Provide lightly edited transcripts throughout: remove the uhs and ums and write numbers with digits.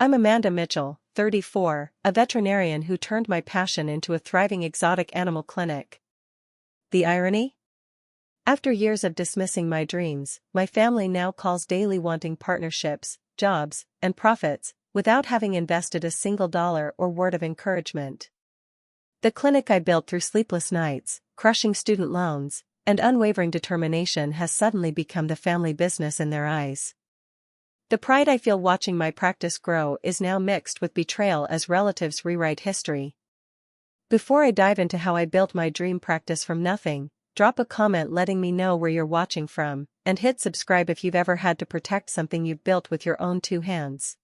I'm Amanda Mitchell, 34, a veterinarian who turned my passion into a thriving exotic animal clinic. The irony? After years of dismissing my dreams, my family now calls daily wanting partnerships, jobs, and profits, without having invested a single dollar or word of encouragement. The clinic I built through sleepless nights, crushing student loans, and unwavering determination has suddenly become the family business in their eyes. The pride I feel watching my practice grow is now mixed with betrayal as relatives rewrite history. Before I dive into how I built my dream practice from nothing, drop a comment letting me know where you're watching from, and hit subscribe if you've ever had to protect something you've built with your own two hands.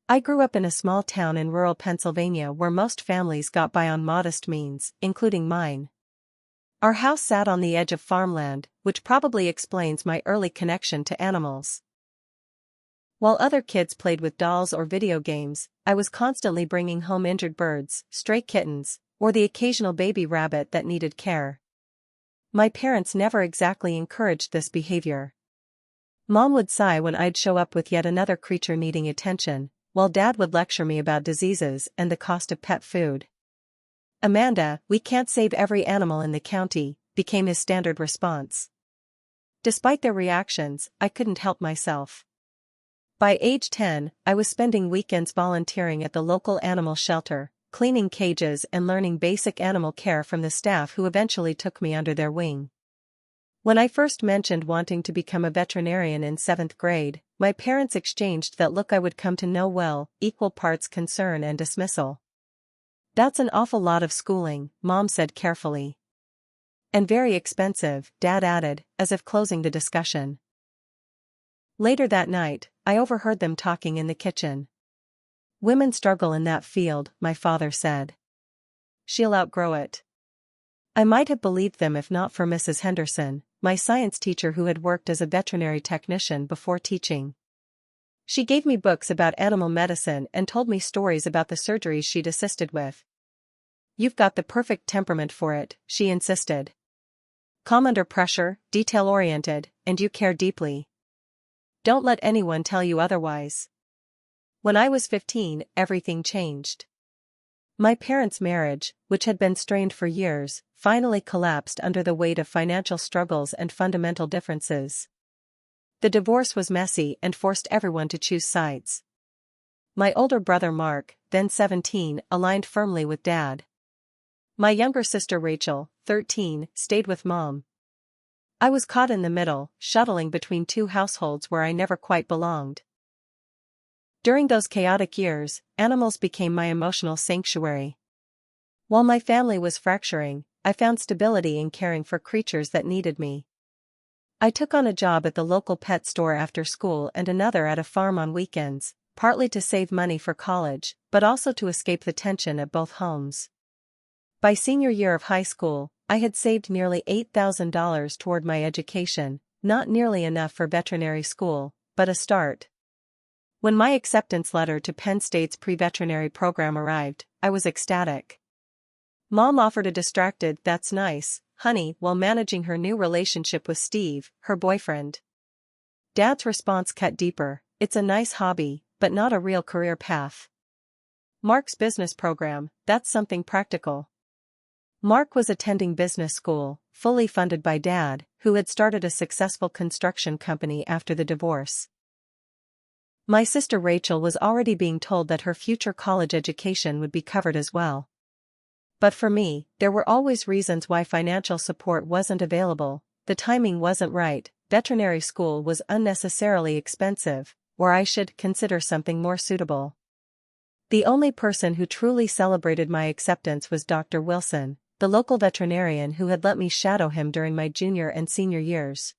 I grew up in a small town in rural Pennsylvania where most families got by on modest means, including mine. Our house sat on the edge of farmland, which probably explains my early connection to animals. While other kids played with dolls or video games, I was constantly bringing home injured birds, stray kittens, or the occasional baby rabbit that needed care. My parents never exactly encouraged this behavior. Mom would sigh when I'd show up with yet another creature needing attention, while Dad would lecture me about diseases and the cost of pet food. "Amanda, we can't save every animal in the county," became his standard response. Despite their reactions, I couldn't help myself. By age 10, I was spending weekends volunteering at the local animal shelter, cleaning cages and learning basic animal care from the staff who eventually took me under their wing. When I first mentioned wanting to become a veterinarian in 7th grade, my parents exchanged that look I would come to know well, equal parts concern and dismissal. "That's an awful lot of schooling," Mom said carefully. "And very expensive," Dad added, as if closing the discussion. Later that night, I overheard them talking in the kitchen. "Women struggle in that field," my father said. "She'll outgrow it." I might have believed them if not for Mrs. Henderson, my science teacher who had worked as a veterinary technician before teaching. She gave me books about animal medicine and told me stories about the surgeries she'd assisted with. "You've got the perfect temperament for it," she insisted. "Calm under pressure, detail-oriented, and you care deeply. Don't let anyone tell you otherwise." When I was 15, everything changed. My parents' marriage, which had been strained for years, finally collapsed under the weight of financial struggles and fundamental differences. The divorce was messy and forced everyone to choose sides. My older brother Mark, then 17, aligned firmly with Dad. My younger sister Rachel, 13, stayed with Mom. I was caught in the middle, shuttling between two households where I never quite belonged. During those chaotic years, animals became my emotional sanctuary. While my family was fracturing, I found stability in caring for creatures that needed me. I took on a job at the local pet store after school and another at a farm on weekends, partly to save money for college, but also to escape the tension at both homes. By senior year of high school, I had saved nearly $8,000 toward my education, not nearly enough for veterinary school, but a start. When my acceptance letter to Penn State's pre-veterinary program arrived, I was ecstatic. Mom offered a distracted "that's nice, honey," while managing her new relationship with Steve, her boyfriend. Dad's response cut deeper: "It's a nice hobby, but not a real career path." Mark's business program, that's something practical. Mark was attending business school, fully funded by Dad, who had started a successful construction company after the divorce. My sister Rachel was already being told that her future college education would be covered as well. But for me, there were always reasons why financial support wasn't available. The timing wasn't right, veterinary school was unnecessarily expensive, or I should consider something more suitable. The only person who truly celebrated my acceptance was Dr. Wilson, the local veterinarian who had let me shadow him during my junior and senior years.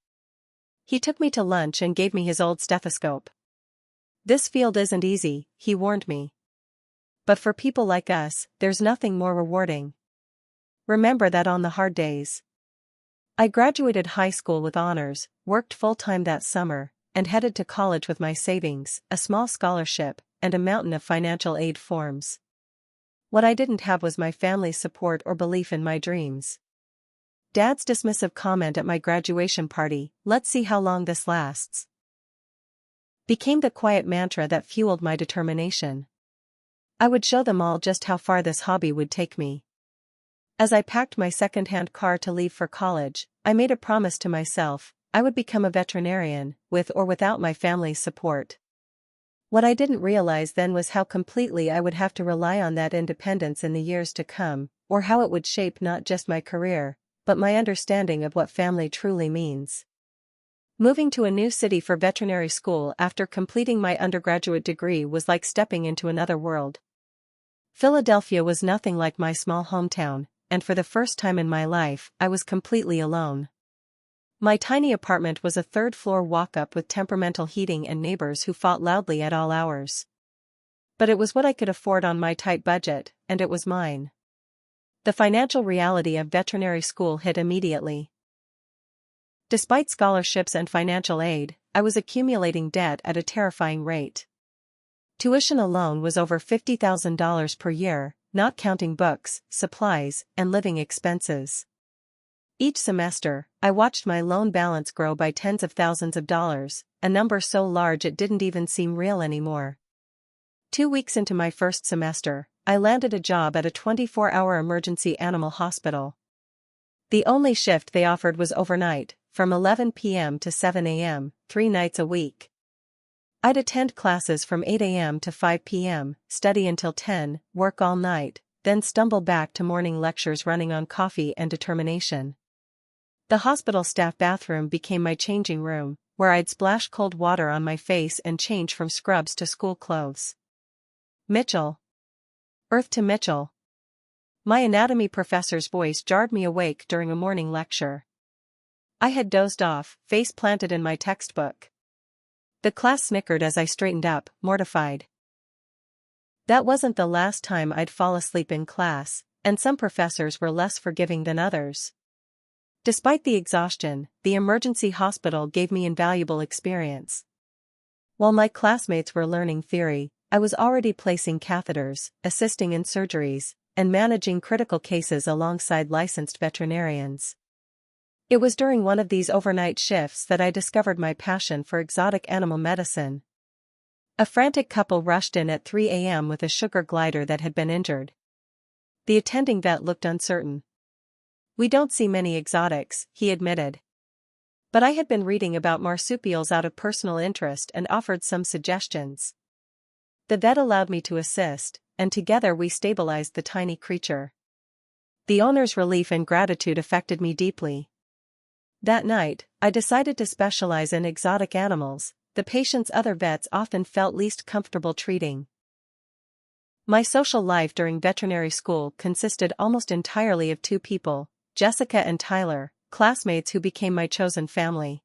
He took me to lunch and gave me his old stethoscope. "This field isn't easy," he warned me. "But for people like us, there's nothing more rewarding. Remember that on the hard days." I graduated high school with honors, worked full-time that summer, and headed to college with my savings, a small scholarship, and a mountain of financial aid forms. What I didn't have was my family's support or belief in my dreams. Dad's dismissive comment at my graduation party: "Let's see how long this lasts." became the quiet mantra that fueled my determination. I would show them all just how far this hobby would take me. As I packed my second-hand car to leave for college, I made a promise to myself: I would become a veterinarian, with or without my family's support. What I didn't realize then was how completely I would have to rely on that independence in the years to come, or how it would shape not just my career, but my understanding of what family truly means. Moving to a new city for veterinary school after completing my undergraduate degree was like stepping into another world. Philadelphia was nothing like my small hometown, and for the first time in my life, I was completely alone. My tiny apartment was a third-floor walk-up with temperamental heating and neighbors who fought loudly at all hours. But it was what I could afford on my tight budget, and it was mine. The financial reality of veterinary school hit immediately. Despite scholarships and financial aid, I was accumulating debt at a terrifying rate. Tuition alone was over $50,000 per year, not counting books, supplies, and living expenses. Each semester, I watched my loan balance grow by tens of thousands of dollars, a number so large it didn't even seem real anymore. 2 weeks into my first semester, I landed a job at a 24-hour emergency animal hospital. The only shift they offered was overnight, from 11 p.m. to 7 a.m., 3 nights a week. I'd attend classes from 8 a.m. to 5 p.m., study until 10, work all night, then stumble back to morning lectures running on coffee and determination. The hospital staff bathroom became my changing room, where I'd splash cold water on my face and change from scrubs to school clothes. Mitchell. Earth to Mitchell. My anatomy professor's voice jarred me awake during a morning lecture. I had dozed off, face planted in my textbook. The class snickered as I straightened up, mortified. That wasn't the last time I'd fall asleep in class, and some professors were less forgiving than others. Despite the exhaustion, the emergency hospital gave me invaluable experience. While my classmates were learning theory, I was already placing catheters, assisting in surgeries, and managing critical cases alongside licensed veterinarians. It was during one of these overnight shifts that I discovered my passion for exotic animal medicine. A frantic couple rushed in at 3 a.m. with a sugar glider that had been injured. The attending vet looked uncertain. "We don't see many exotics," he admitted. But I had been reading about marsupials out of personal interest and offered some suggestions. The vet allowed me to assist, and together we stabilized the tiny creature. The owner's relief and gratitude affected me deeply. That night, I decided to specialize in exotic animals, the patients other vets often felt least comfortable treating. My social life during veterinary school consisted almost entirely of 2 people, Jessica and Tyler, classmates who became my chosen family.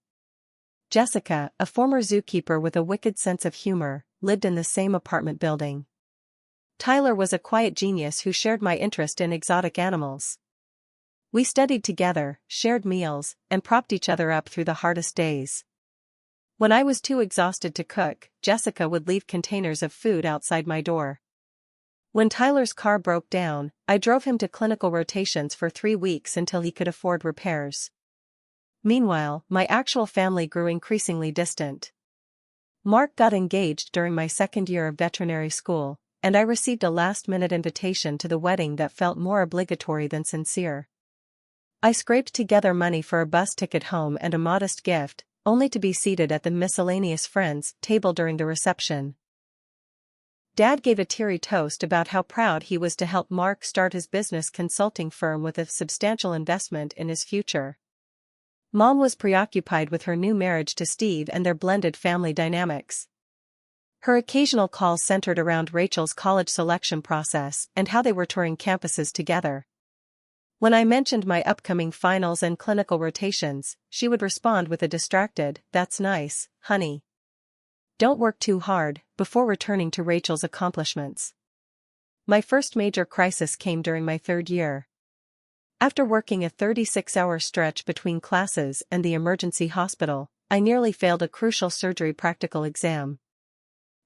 Jessica, a former zookeeper with a wicked sense of humor, lived in the same apartment building. Tyler was a quiet genius who shared my interest in exotic animals. We studied together, shared meals, and propped each other up through the hardest days. When I was too exhausted to cook, Jessica would leave containers of food outside my door. When Tyler's car broke down, I drove him to clinical rotations for 3 weeks until he could afford repairs. Meanwhile, my actual family grew increasingly distant. Mark got engaged during my second year of veterinary school, and I received a last-minute invitation to the wedding that felt more obligatory than sincere. I scraped together money for a bus ticket home and a modest gift, only to be seated at the miscellaneous friends table during the reception. Dad gave a teary toast about how proud he was to help Mark start his business consulting firm with a substantial investment in his future. Mom was preoccupied with her new marriage to Steve and their blended family dynamics. Her occasional calls centered around Rachel's college selection process and how they were touring campuses together. When I mentioned my upcoming finals and clinical rotations, she would respond with a distracted, "That's nice, honey. Don't work too hard," before returning to Rachel's accomplishments. My first major crisis came during my 3rd year. After working a 36-hour stretch between classes and the emergency hospital, I nearly failed a crucial surgery practical exam.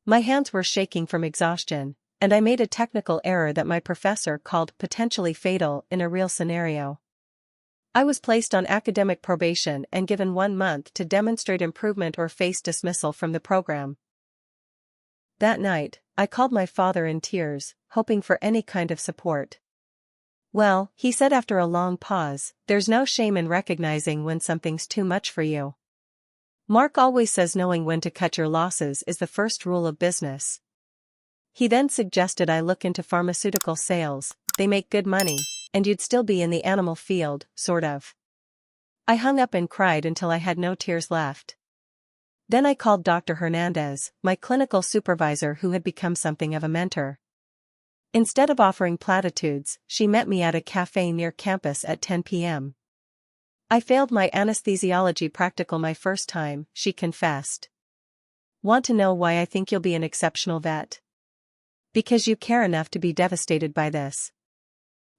My hands were shaking from exhaustion, and I made a technical error that my professor called potentially fatal in a real scenario. I was placed on academic probation and given 1 month to demonstrate improvement or face dismissal from the program. That night, I called my father in tears, hoping for any kind of support. "Well," he said after a long pause, "there's no shame in recognizing when something's too much for you. Mark always says knowing when to cut your losses is the first rule of business." He then suggested I look into pharmaceutical sales. "They make good money, and you'd still be in the animal field, sort of." I hung up and cried until I had no tears left. Then I called Dr. Hernandez, my clinical supervisor who had become something of a mentor. Instead of offering platitudes, she met me at a cafe near campus at 10 p.m. "I failed my anesthesiology practical my first time," she confessed. "Want to know why I think you'll be an exceptional vet? Because you care enough to be devastated by this.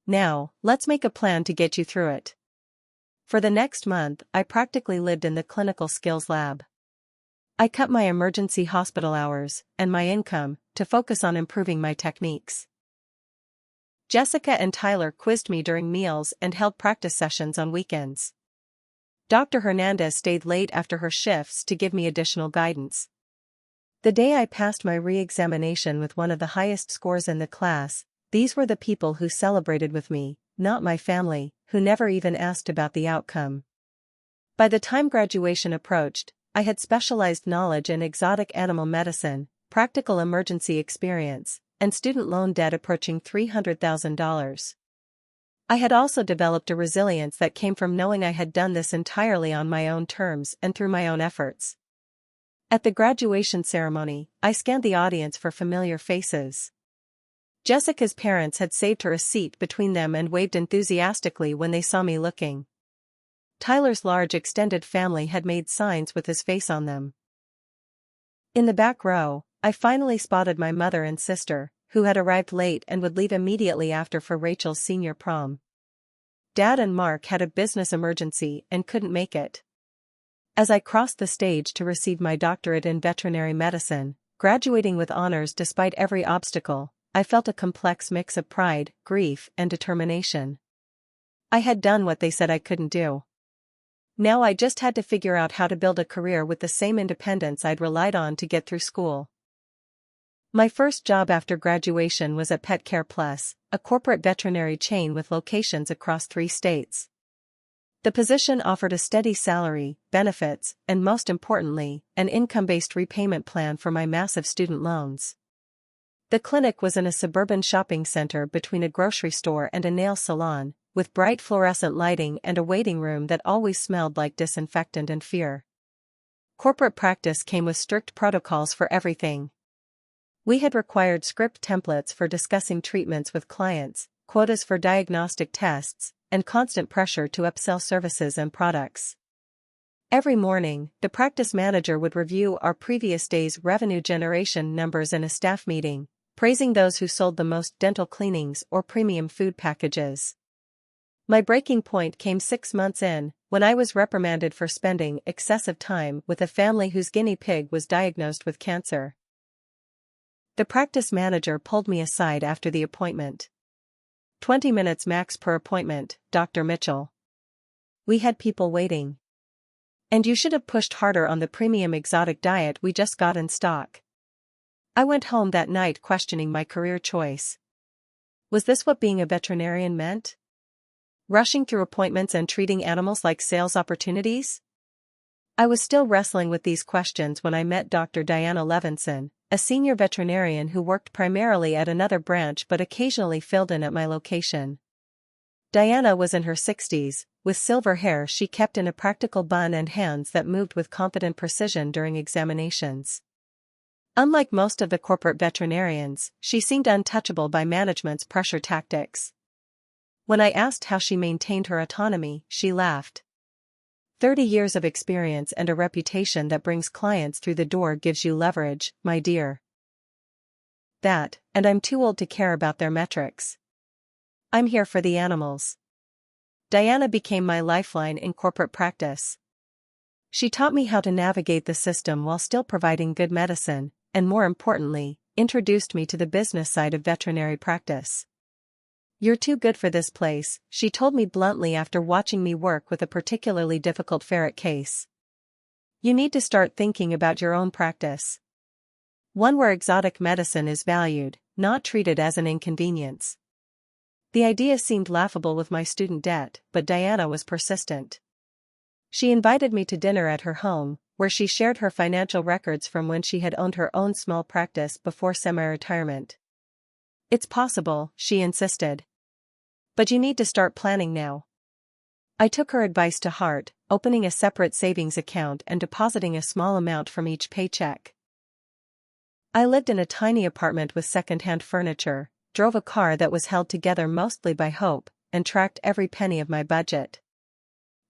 Now, let's make a plan to get you through it." For the next month, I practically lived in the clinical skills lab. I cut my emergency hospital hours, and my income, to focus on improving my techniques. Jessica and Tyler quizzed me during meals and held practice sessions on weekends. Dr. Hernandez stayed late after her shifts to give me additional guidance. The day I passed my re-examination with one of the highest scores in the class, these were the people who celebrated with me, not my family, who never even asked about the outcome. By the time graduation approached, I had specialized knowledge in exotic animal medicine, practical emergency experience, and student loan debt approaching $300,000. I had also developed a resilience that came from knowing I had done this entirely on my own terms and through my own efforts. At the graduation ceremony, I scanned the audience for familiar faces. Jessica's parents had saved her a seat between them and waved enthusiastically when they saw me looking. Tyler's large extended family had made signs with his face on them. In the back row, I finally spotted my mother and sister, who had arrived late and would leave immediately after for Rachel's senior prom. Dad and Mark had a business emergency and couldn't make it. As I crossed the stage to receive my doctorate in veterinary medicine, graduating with honors despite every obstacle, I felt a complex mix of pride, grief, and determination. I had done what they said I couldn't do. Now I just had to figure out how to build a career with the same independence I'd relied on to get through school. My first job after graduation was at Pet Care Plus, a corporate veterinary chain with locations across 3 states. The position offered a steady salary, benefits, and most importantly, an income-based repayment plan for my massive student loans. The clinic was in a suburban shopping center between a grocery store and a nail salon, with bright fluorescent lighting and a waiting room that always smelled like disinfectant and fear. Corporate practice came with strict protocols for everything. We had required script templates for discussing treatments with clients, quotas for diagnostic tests, and constant pressure to upsell services and products. Every morning, the practice manager would review our previous day's revenue generation numbers in a staff meeting, praising those who sold the most dental cleanings or premium food packages. My breaking point came 6 months in, when I was reprimanded for spending excessive time with a family whose guinea pig was diagnosed with cancer. The practice manager pulled me aside after the appointment. 20 minutes max per appointment, Dr. Mitchell. We had people waiting. And you should have pushed harder on the premium exotic diet we just got in stock. I went home that night questioning my career choice. Was this what being a veterinarian meant? Rushing through appointments and treating animals like sales opportunities? I was still wrestling with these questions when I met Dr. Diana Levinson, a senior veterinarian who worked primarily at another branch but occasionally filled in at my location. Diana was in her 60s, with silver hair she kept in a practical bun and hands that moved with confident precision during examinations. Unlike most of the corporate veterinarians, she seemed untouchable by management's pressure tactics. When I asked how she maintained her autonomy, she laughed. 30 years of experience and a reputation that brings clients through the door gives you leverage, my dear. That, and I'm too old to care about their metrics. I'm here for the animals. Diana became my lifeline in corporate practice. She taught me how to navigate the system while still providing good medicine, and more importantly, introduced me to the business side of veterinary practice. You're too good for this place, she told me bluntly after watching me work with a particularly difficult ferret case. You need to start thinking about your own practice. One where exotic medicine is valued, not treated as an inconvenience. The idea seemed laughable with my student debt, but Diana was persistent. She invited me to dinner at her home, where she shared her financial records from when she had owned her own small practice before semi-retirement. "It's possible," she insisted. "But you need to start planning now." I took her advice to heart, opening a separate savings account and depositing a small amount from each paycheck. I lived in a tiny apartment with second-hand furniture, drove a car that was held together mostly by hope, and tracked every penny of my budget.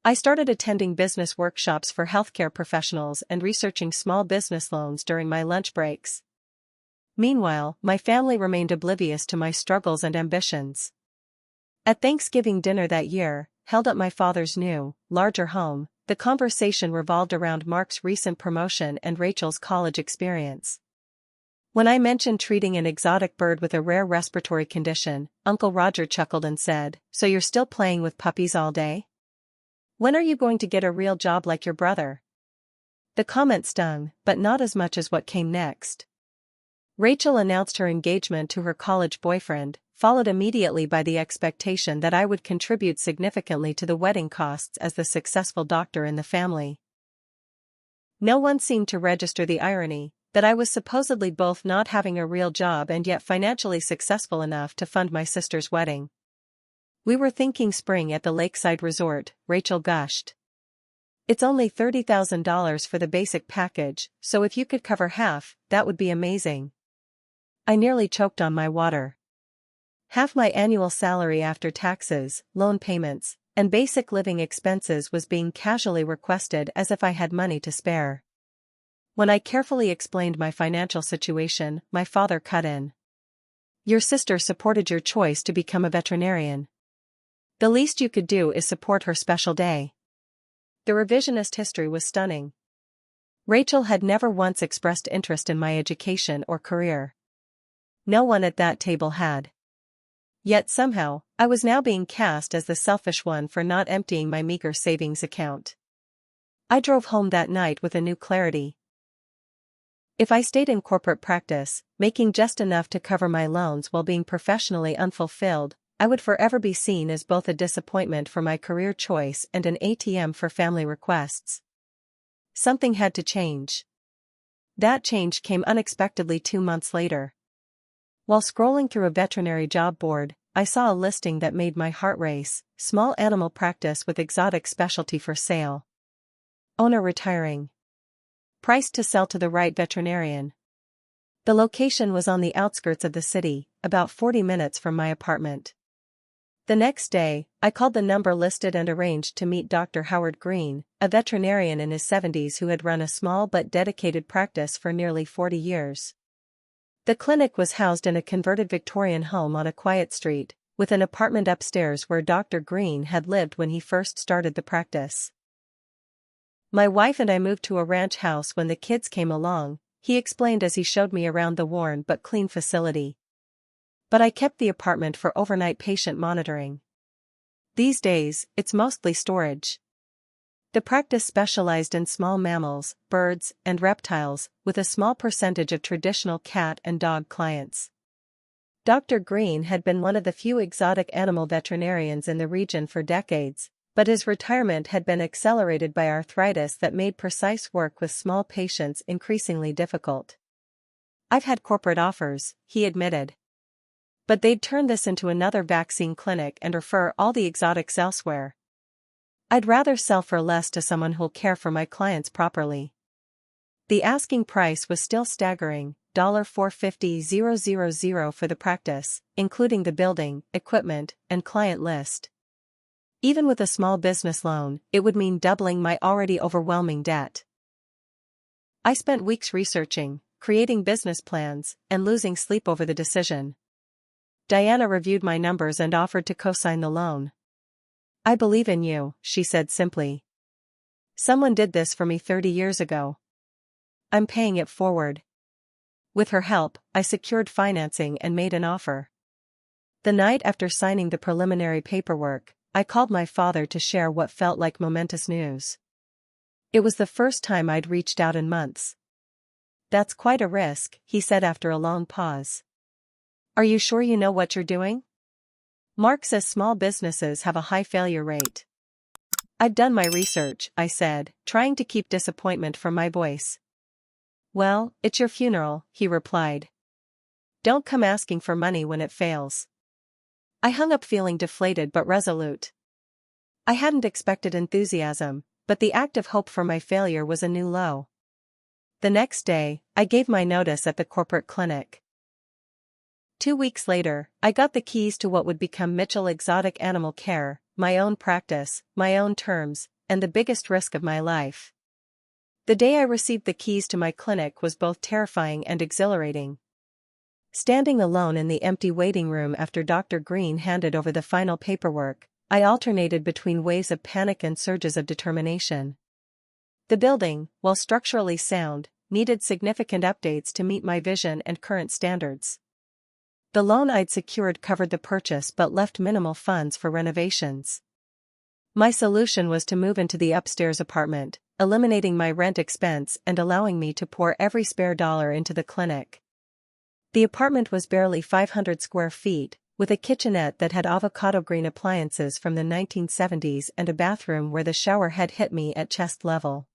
I started attending business workshops for healthcare professionals and researching small business loans during my lunch breaks. Meanwhile, my family remained oblivious to my struggles and ambitions. At Thanksgiving dinner that year, held at my father's new, larger home, the conversation revolved around Mark's recent promotion and Rachel's college experience. When I mentioned treating an exotic bird with a rare respiratory condition, Uncle Roger chuckled and said, "So you're still playing with puppies all day? When are you going to get a real job like your brother?" The comment stung, but not as much as what came next. Rachel announced her engagement to her college boyfriend, followed immediately by the expectation that I would contribute significantly to the wedding costs as the successful doctor in the family. No one seemed to register the irony that I was supposedly both not having a real job and yet financially successful enough to fund my sister's wedding. "We were thinking spring at the lakeside resort," Rachel gushed. "It's only $30,000 for the basic package, so if you could cover half, that would be amazing." I nearly choked on my water. Half my annual salary after taxes, loan payments, and basic living expenses was being casually requested as if I had money to spare. When I carefully explained my financial situation, my father cut in. "Your sister supported your choice to become a veterinarian. The least you could do is support her special day." The revisionist history was stunning. Rachel had never once expressed interest in my education or career. No one at that table had. Yet somehow, I was now being cast as the selfish one for not emptying my meager savings account. I drove home that night with a new clarity. If I stayed in corporate practice, making just enough to cover my loans while being professionally unfulfilled, I would forever be seen as both a disappointment for my career choice and an ATM for family requests. Something had to change. That change came unexpectedly 2 months later. While scrolling through a veterinary job board, I saw a listing that made my heart race: small animal practice with exotic specialty for sale. Owner retiring. Price to sell to the right veterinarian. The location was on the outskirts of the city, about 40 minutes from my apartment. The next day, I called the number listed and arranged to meet Dr. Howard Green, a veterinarian in his 70s who had run a small but dedicated practice for nearly 40 years. The clinic was housed in a converted Victorian home on a quiet street, with an apartment upstairs where Dr. Green had lived when he first started the practice. "My wife and I moved to a ranch house when the kids came along," he explained as he showed me around the worn but clean facility. "But I kept the apartment for overnight patient monitoring. These days, it's mostly storage." The practice specialized in small mammals, birds, and reptiles, with a small percentage of traditional cat and dog clients. Dr. Green had been one of the few exotic animal veterinarians in the region for decades, but his retirement had been accelerated by arthritis that made precise work with small patients increasingly difficult. "I've had corporate offers," he admitted. "But they'd turn this into another vaccine clinic and refer all the exotics elsewhere. I'd rather sell for less to someone who'll care for my clients properly." The asking price was still staggering, $450,000 for the practice, including the building, equipment, and client list. Even with a small business loan, it would mean doubling my already overwhelming debt. I spent weeks researching, creating business plans, and losing sleep over the decision. Diana reviewed my numbers and offered to co-sign the loan. "I believe in you," she said simply. "Someone did this for me 30 years ago. I'm paying it forward." With her help, I secured financing and made an offer. The night after signing the preliminary paperwork, I called my father to share what felt like momentous news. It was the first time I'd reached out in months. That's quite a risk, he said after a long pause. Are you sure you know what you're doing? Mark says small businesses have a high failure rate. I've done my research, I said, trying to keep disappointment from my voice. Well, it's your funeral, he replied. Don't come asking for money when it fails. I hung up feeling deflated but resolute. I hadn't expected enthusiasm, but the active hope for my failure was a new low. The next day, I gave my notice at the corporate clinic. 2 weeks later, I got the keys to what would become Mitchell Exotic Animal Care, my own practice, my own terms, and the biggest risk of my life. The day I received the keys to my clinic was both terrifying and exhilarating. Standing alone in the empty waiting room after Dr. Green handed over the final paperwork, I alternated between waves of panic and surges of determination. The building, while structurally sound, needed significant updates to meet my vision and current standards. The loan I'd secured covered the purchase but left minimal funds for renovations. My solution was to move into the upstairs apartment, eliminating my rent expense and allowing me to pour every spare dollar into the clinic. The apartment was barely 500 square feet, with a kitchenette that had avocado green appliances from the 1970s and a bathroom where the shower head hit me at chest level.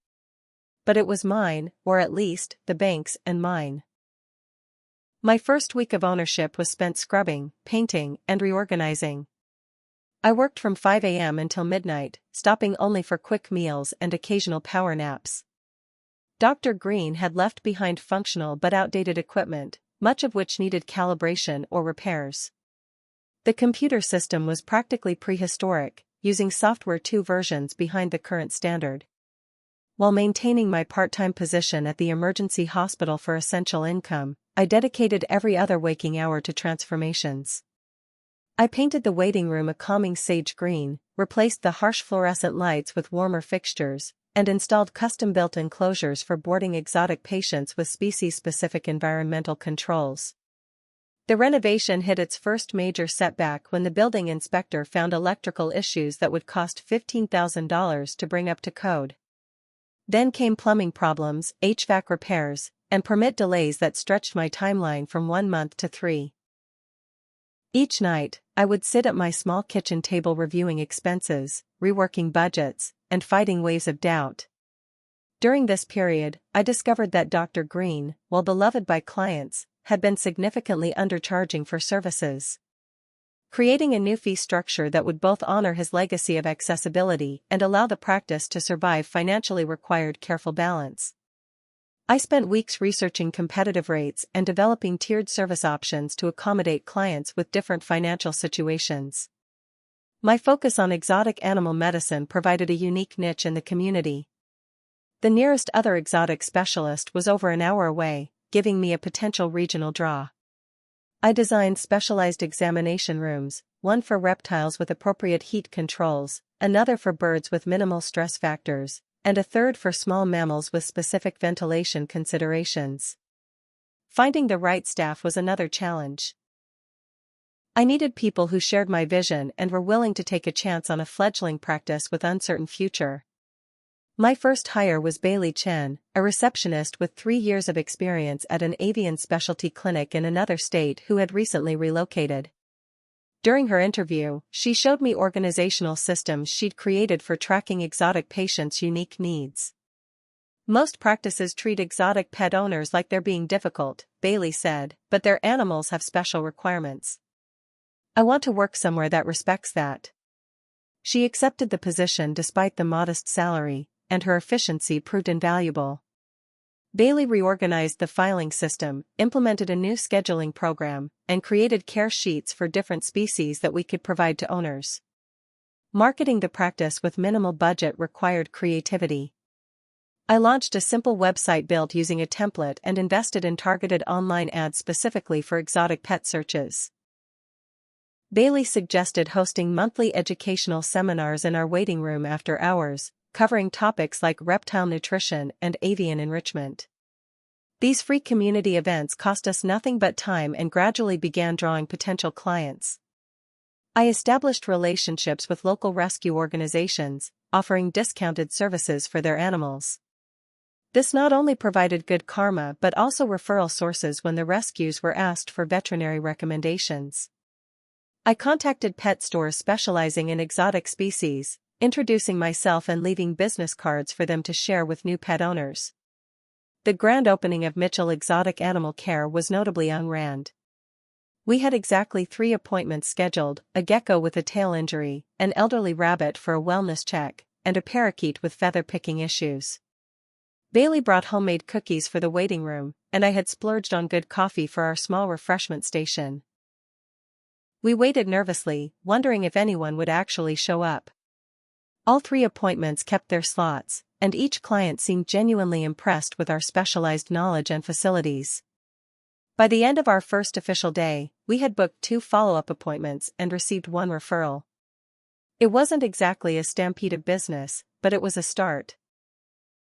But it was mine, or at least, the bank's and mine. My first week of ownership was spent scrubbing, painting, and reorganizing. I worked from 5 a.m. until midnight, stopping only for quick meals and occasional power naps. Dr. Green had left behind functional but outdated equipment, much of which needed calibration or repairs. The computer system was practically prehistoric, using software 2 versions behind the current standard. While maintaining my part-time position at the emergency hospital for essential income, I dedicated every other waking hour to transformations. I painted the waiting room a calming sage green, replaced the harsh fluorescent lights with warmer fixtures, and installed custom-built enclosures for boarding exotic patients with species-specific environmental controls. The renovation hit its first major setback when the building inspector found electrical issues that would cost $15,000 to bring up to code. Then came plumbing problems, HVAC repairs, and permit delays that stretched my timeline from 1 month to 3. Each night, I would sit at my small kitchen table reviewing expenses, reworking budgets, and fighting waves of doubt. During this period, I discovered that Dr. Green, while beloved by clients, had been significantly undercharging for services. Creating a new fee structure that would both honor his legacy of accessibility and allow the practice to survive financially required careful balance. I spent weeks researching competitive rates and developing tiered service options to accommodate clients with different financial situations. My focus on exotic animal medicine provided a unique niche in the community. The nearest other exotic specialist was over an hour away, giving me a potential regional draw. I designed specialized examination rooms, one for reptiles with appropriate heat controls, another for birds with minimal stress factors, and a third for small mammals with specific ventilation considerations. Finding the right staff was another challenge. I needed people who shared my vision and were willing to take a chance on a fledgling practice with uncertain future. My first hire was Bailey Chen, a receptionist with 3 years of experience at an avian specialty clinic in another state who had recently relocated. During her interview, she showed me organizational systems she'd created for tracking exotic patients' unique needs. Most practices treat exotic pet owners like they're being difficult, Bailey said, but their animals have special requirements. I want to work somewhere that respects that. She accepted the position despite the modest salary, and her efficiency proved invaluable. Bailey reorganized the filing system, implemented a new scheduling program, and created care sheets for different species that we could provide to owners. Marketing the practice with minimal budget required creativity. I launched a simple website built using a template and invested in targeted online ads specifically for exotic pet searches. Bailey suggested hosting monthly educational seminars in our waiting room after hours, covering topics like reptile nutrition and avian enrichment. These free community events cost us nothing but time and gradually began drawing potential clients. I established relationships with local rescue organizations, offering discounted services for their animals. This not only provided good karma but also referral sources when the rescues were asked for veterinary recommendations. I contacted pet stores specializing in exotic species, introducing myself and leaving business cards for them to share with new pet owners. The grand opening of Mitchell Exotic Animal Care was notably unranned. We had exactly 3 appointments scheduled: a gecko with a tail injury, an elderly rabbit for a wellness check, and a parakeet with feather-picking issues. Bailey brought homemade cookies for the waiting room, and I had splurged on good coffee for our small refreshment station. We waited nervously, wondering if anyone would actually show up. All 3 appointments kept their slots, and each client seemed genuinely impressed with our specialized knowledge and facilities. By the end of our first official day, we had booked 2 follow-up appointments and received 1 referral. It wasn't exactly a stampede of business, but it was a start.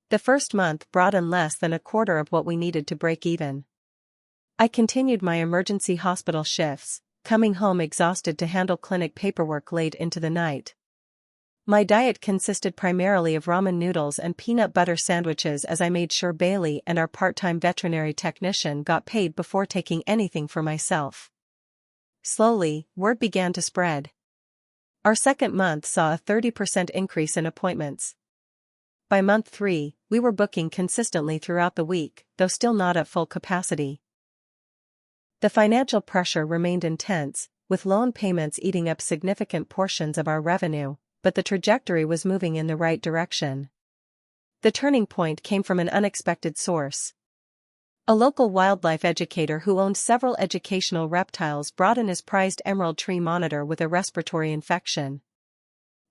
The first month brought in less than a quarter of what we needed to break even. I continued my emergency hospital shifts, coming home exhausted to handle clinic paperwork late into the night. My diet consisted primarily of ramen noodles and peanut butter sandwiches as I made sure Bailey and our part-time veterinary technician got paid before taking anything for myself. Slowly, word began to spread. Our second month saw a 30% increase in appointments. By month 3, we were booking consistently throughout the week, though still not at full capacity. The financial pressure remained intense, with loan payments eating up significant portions of our revenue, but the trajectory was moving in the right direction. The turning point came from an unexpected source. A local wildlife educator who owned several educational reptiles brought in his prized emerald tree monitor with a respiratory infection.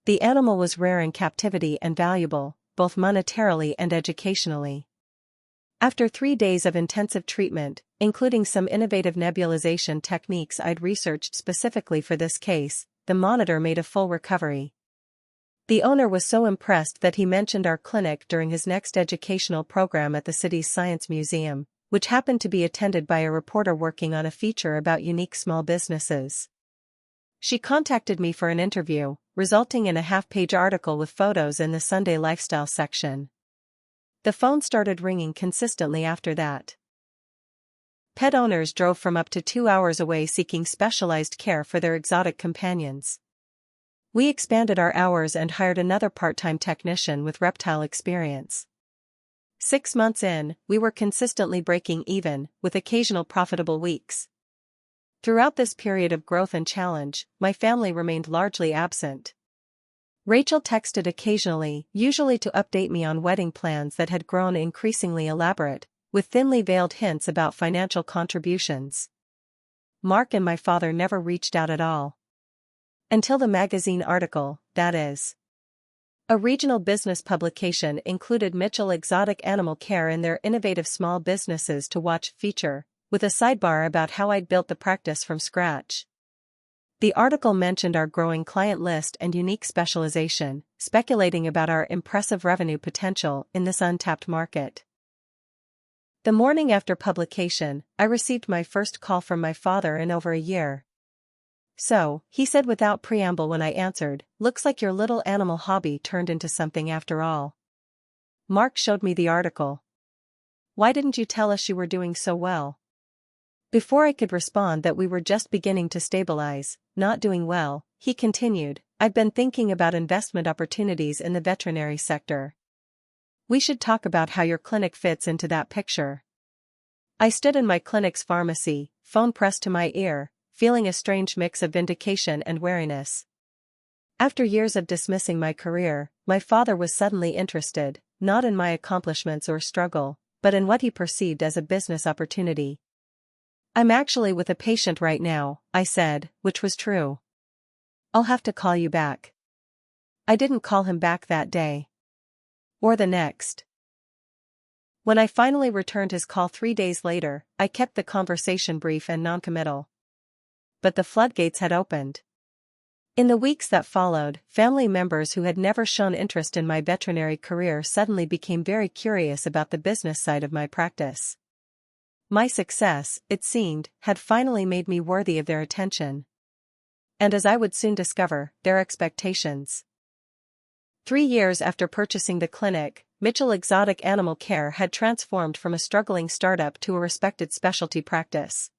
The animal was rare in captivity and valuable, both monetarily and educationally. After 3 days of intensive treatment, including some innovative nebulization techniques I'd researched specifically for this case, the monitor made a full recovery. The owner was so impressed that he mentioned our clinic during his next educational program at the city's Science Museum, which happened to be attended by a reporter working on a feature about unique small businesses. She contacted me for an interview, resulting in a half-page article with photos in the Sunday Lifestyle section. The phone started ringing consistently after that. Pet owners drove from up to 2 hours away seeking specialized care for their exotic companions. We expanded our hours and hired another part-time technician with reptile experience. 6 months in, we were consistently breaking even, with occasional profitable weeks. Throughout this period of growth and challenge, my family remained largely absent. Rachel texted occasionally, usually to update me on wedding plans that had grown increasingly elaborate, with thinly veiled hints about financial contributions. Mark and my father never reached out at all. Until the magazine article, that is. A regional business publication included Mitchell Exotic Animal Care in their innovative small businesses to watch feature, with a sidebar about how I'd built the practice from scratch. The article mentioned our growing client list and unique specialization, speculating about our impressive revenue potential in this untapped market. The morning after publication, I received my first call from my father in over a year. "So," he said without preamble when I answered, "looks like your little animal hobby turned into something after all." Mark showed me the article. "Why didn't you tell us you were doing so well?" Before I could respond that we were just beginning to stabilize, not doing well, he continued, "I've been thinking about investment opportunities in the veterinary sector. We should talk about how your clinic fits into that picture." I stood in my clinic's pharmacy, phone pressed to my ear, feeling a strange mix of vindication and wariness. After years of dismissing my career, my father was suddenly interested, not in my accomplishments or struggle, but in what he perceived as a business opportunity. "I'm actually with a patient right now," I said, which was true. "I'll have to call you back." I didn't call him back that day. Or the next. When I finally returned his call 3 days later, I kept the conversation brief and noncommittal. But the floodgates had opened. In the weeks that followed, family members who had never shown interest in my veterinary career suddenly became very curious about the business side of my practice. My success, it seemed, had finally made me worthy of their attention. And as I would soon discover, their expectations. 3 years after purchasing the clinic, Mitchell Exotic Animal Care had transformed from a struggling startup to a respected specialty practice.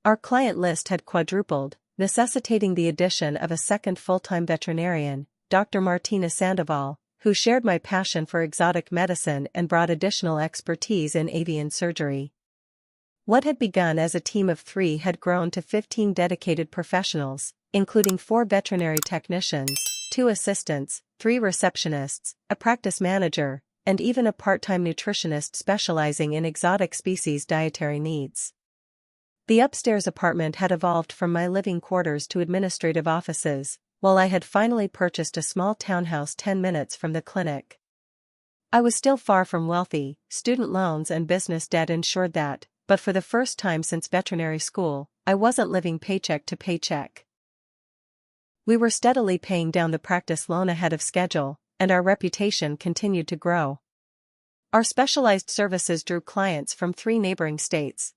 Our client list had quadrupled, necessitating the addition of a second full-time veterinarian, Dr. Martina Sandoval, who shared my passion for exotic medicine and brought additional expertise in avian surgery. What had begun as a team of 3 had grown to 15 dedicated professionals, including 4 veterinary technicians, 2 assistants, 3 receptionists, a practice manager, and even a part-time nutritionist specializing in exotic species dietary needs. The upstairs apartment had evolved from my living quarters to administrative offices, while I had finally purchased a small townhouse 10 minutes from the clinic. I was still far from wealthy, student loans and business debt ensured that, but for the first time since veterinary school, I wasn't living paycheck to paycheck. We were steadily paying down the practice loan ahead of schedule, and our reputation continued to grow. Our specialized services drew clients from 3 neighboring states.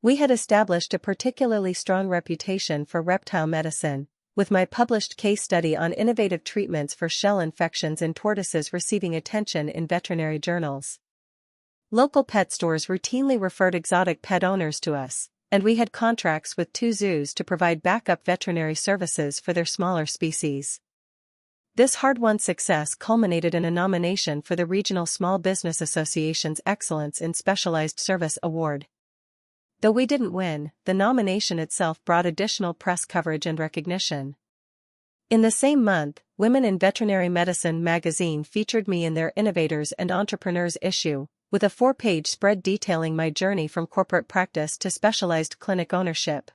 We had established a particularly strong reputation for reptile medicine, with my published case study on innovative treatments for shell infections in tortoises receiving attention in veterinary journals. Local pet stores routinely referred exotic pet owners to us, and we had contracts with 2 zoos to provide backup veterinary services for their smaller species. This hard-won success culminated in a nomination for the Regional Small Business Association's Excellence in Specialized Service Award. Though we didn't win, the nomination itself brought additional press coverage and recognition. In the same month, Women in Veterinary Medicine magazine featured me in their Innovators and Entrepreneurs issue, with a 4-page spread detailing my journey from corporate practice to specialized clinic ownership.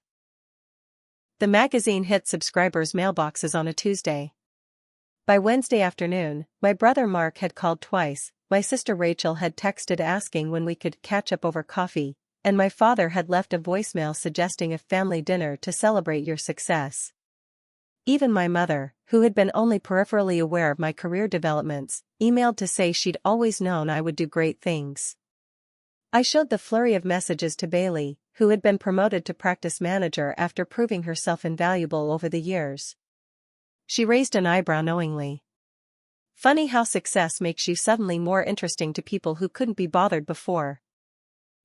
The magazine hit subscribers' mailboxes on a Tuesday. By Wednesday afternoon, my brother Mark had called twice, my sister Rachel had texted asking when we could catch up over coffee, and my father had left a voicemail suggesting a family dinner to celebrate your success. Even my mother, who had been only peripherally aware of my career developments, emailed to say she'd always known I would do great things. I showed the flurry of messages to Bailey, who had been promoted to practice manager after proving herself invaluable over the years. She raised an eyebrow knowingly. Funny how success makes you suddenly more interesting to people who couldn't be bothered before.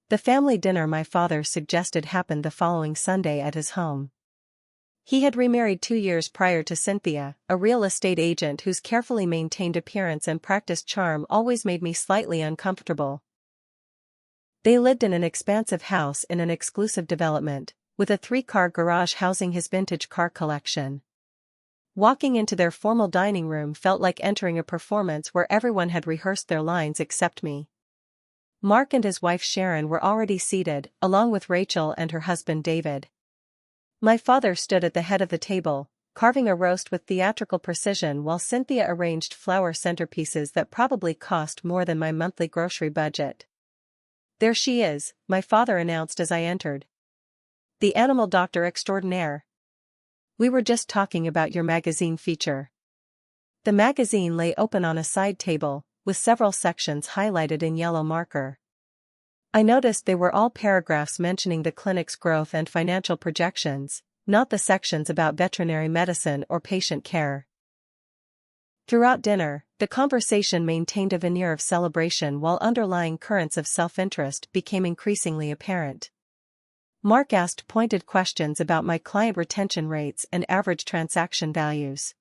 The family dinner my father suggested happened the following Sunday at his home. He had remarried 2 years prior to Cynthia, a real estate agent whose carefully maintained appearance and practiced charm always made me slightly uncomfortable. They lived in an expansive house in an exclusive development, with a 3-car garage housing his vintage car collection. Walking into their formal dining room felt like entering a performance where everyone had rehearsed their lines except me. Mark and his wife Sharon were already seated, along with Rachel and her husband David. My father stood at the head of the table, carving a roast with theatrical precision while Cynthia arranged flower centerpieces that probably cost more than my monthly grocery budget. "There she is," my father announced as I entered. "The animal doctor extraordinaire. We were just talking about your magazine feature." The magazine lay open on a side table, with several sections highlighted in yellow marker. I noticed they were all paragraphs mentioning the clinic's growth and financial projections, not the sections about veterinary medicine or patient care. Throughout dinner, the conversation maintained a veneer of celebration while underlying currents of self-interest became increasingly apparent. Mark asked pointed questions about my client retention rates and average transaction values.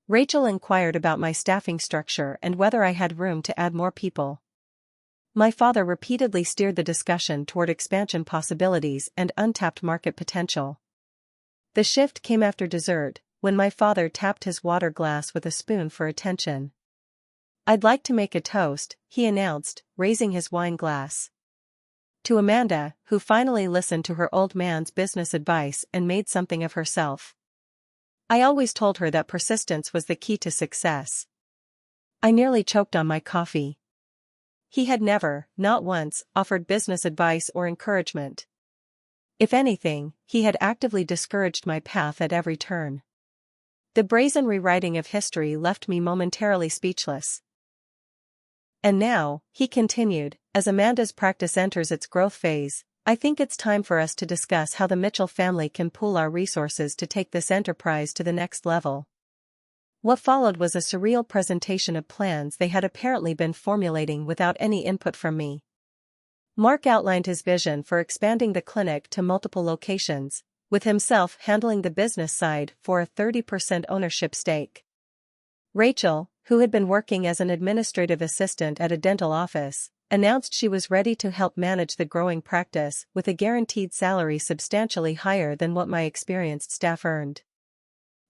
Rachel inquired about my staffing structure and whether I had room to add more people. My father repeatedly steered the discussion toward expansion possibilities and untapped market potential. The shift came after dessert, when my father tapped his water glass with a spoon for attention. "I'd like to make a toast," he announced, raising his wine glass. "To Amanda, who finally listened to her old man's business advice and made something of herself. I always told her that persistence was the key to success." I nearly choked on my coffee. He had never, not once, offered business advice or encouragement. If anything, he had actively discouraged my path at every turn. The brazen rewriting of history left me momentarily speechless. "And now," he continued, "as Amanda's practice enters its growth phase, I think it's time for us to discuss how the Mitchell family can pool our resources to take this enterprise to the next level." What followed was a surreal presentation of plans they had apparently been formulating without any input from me. Mark outlined his vision for expanding the clinic to multiple locations, with himself handling the business side for a 30% ownership stake. Rachel, who had been working as an administrative assistant at a dental office, announced she was ready to help manage the growing practice with a guaranteed salary substantially higher than what my experienced staff earned.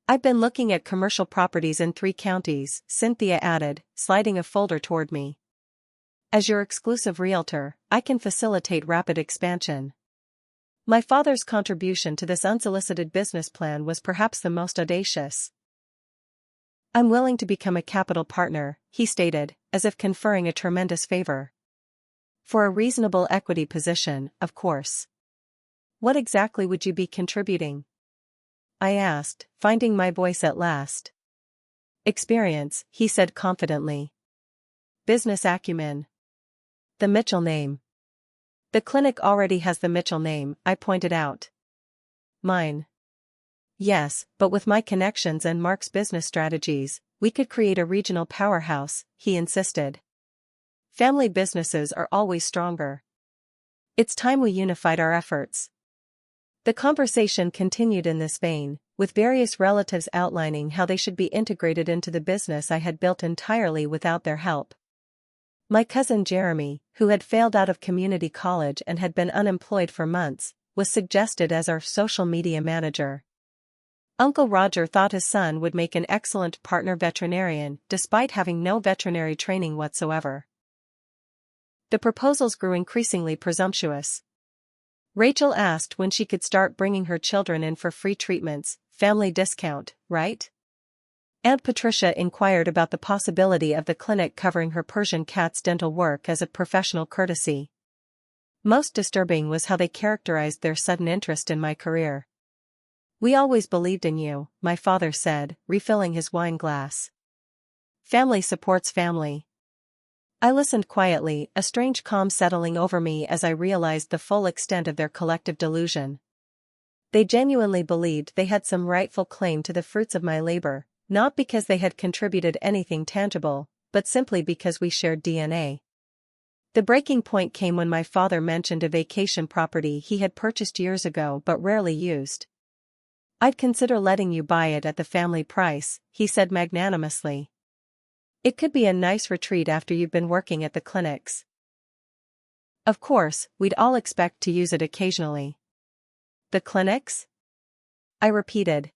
"I've been looking at commercial properties in 3 counties, Cynthia added, sliding a folder toward me. "As your exclusive realtor, I can facilitate rapid expansion." My father's contribution to this unsolicited business plan was perhaps the most audacious. "I'm willing to become a capital partner," he stated, as if conferring a tremendous favor. "For a reasonable equity position, of course." "What exactly would you be contributing?" I asked, finding my voice at last. "Experience," he said confidently. "Business acumen." "The Mitchell name." "The clinic already has the Mitchell name," I pointed out. "Mine." "Yes, but with my connections and Mark's business strategies, we could create a regional powerhouse," he insisted. "Family businesses are always stronger. It's time we unified our efforts." The conversation continued in this vein, with various relatives outlining how they should be integrated into the business I had built entirely without their help. My cousin Jeremy, who had failed out of community college and had been unemployed for months, was suggested as our social media manager. Uncle Roger thought his son would make an excellent partner veterinarian despite having no veterinary training whatsoever. The proposals grew increasingly presumptuous. Rachel asked when she could start bringing her children in for free treatments, family discount, right? Aunt Patricia inquired about the possibility of the clinic covering her Persian cat's dental work as a professional courtesy. Most disturbing was how they characterized their sudden interest in my career. "We always believed in you," my father said, refilling his wine glass. "Family supports family." I listened quietly, a strange calm settling over me as I realized the full extent of their collective delusion. They genuinely believed they had some rightful claim to the fruits of my labor, not because they had contributed anything tangible, but simply because we shared DNA. The breaking point came when my father mentioned a vacation property he had purchased years ago but rarely used. "I'd consider letting you buy it at the family price," he said magnanimously. "It could be a nice retreat after you've been working at the clinics." Of course, we'd all expect to use it occasionally. "The clinics?" I repeated.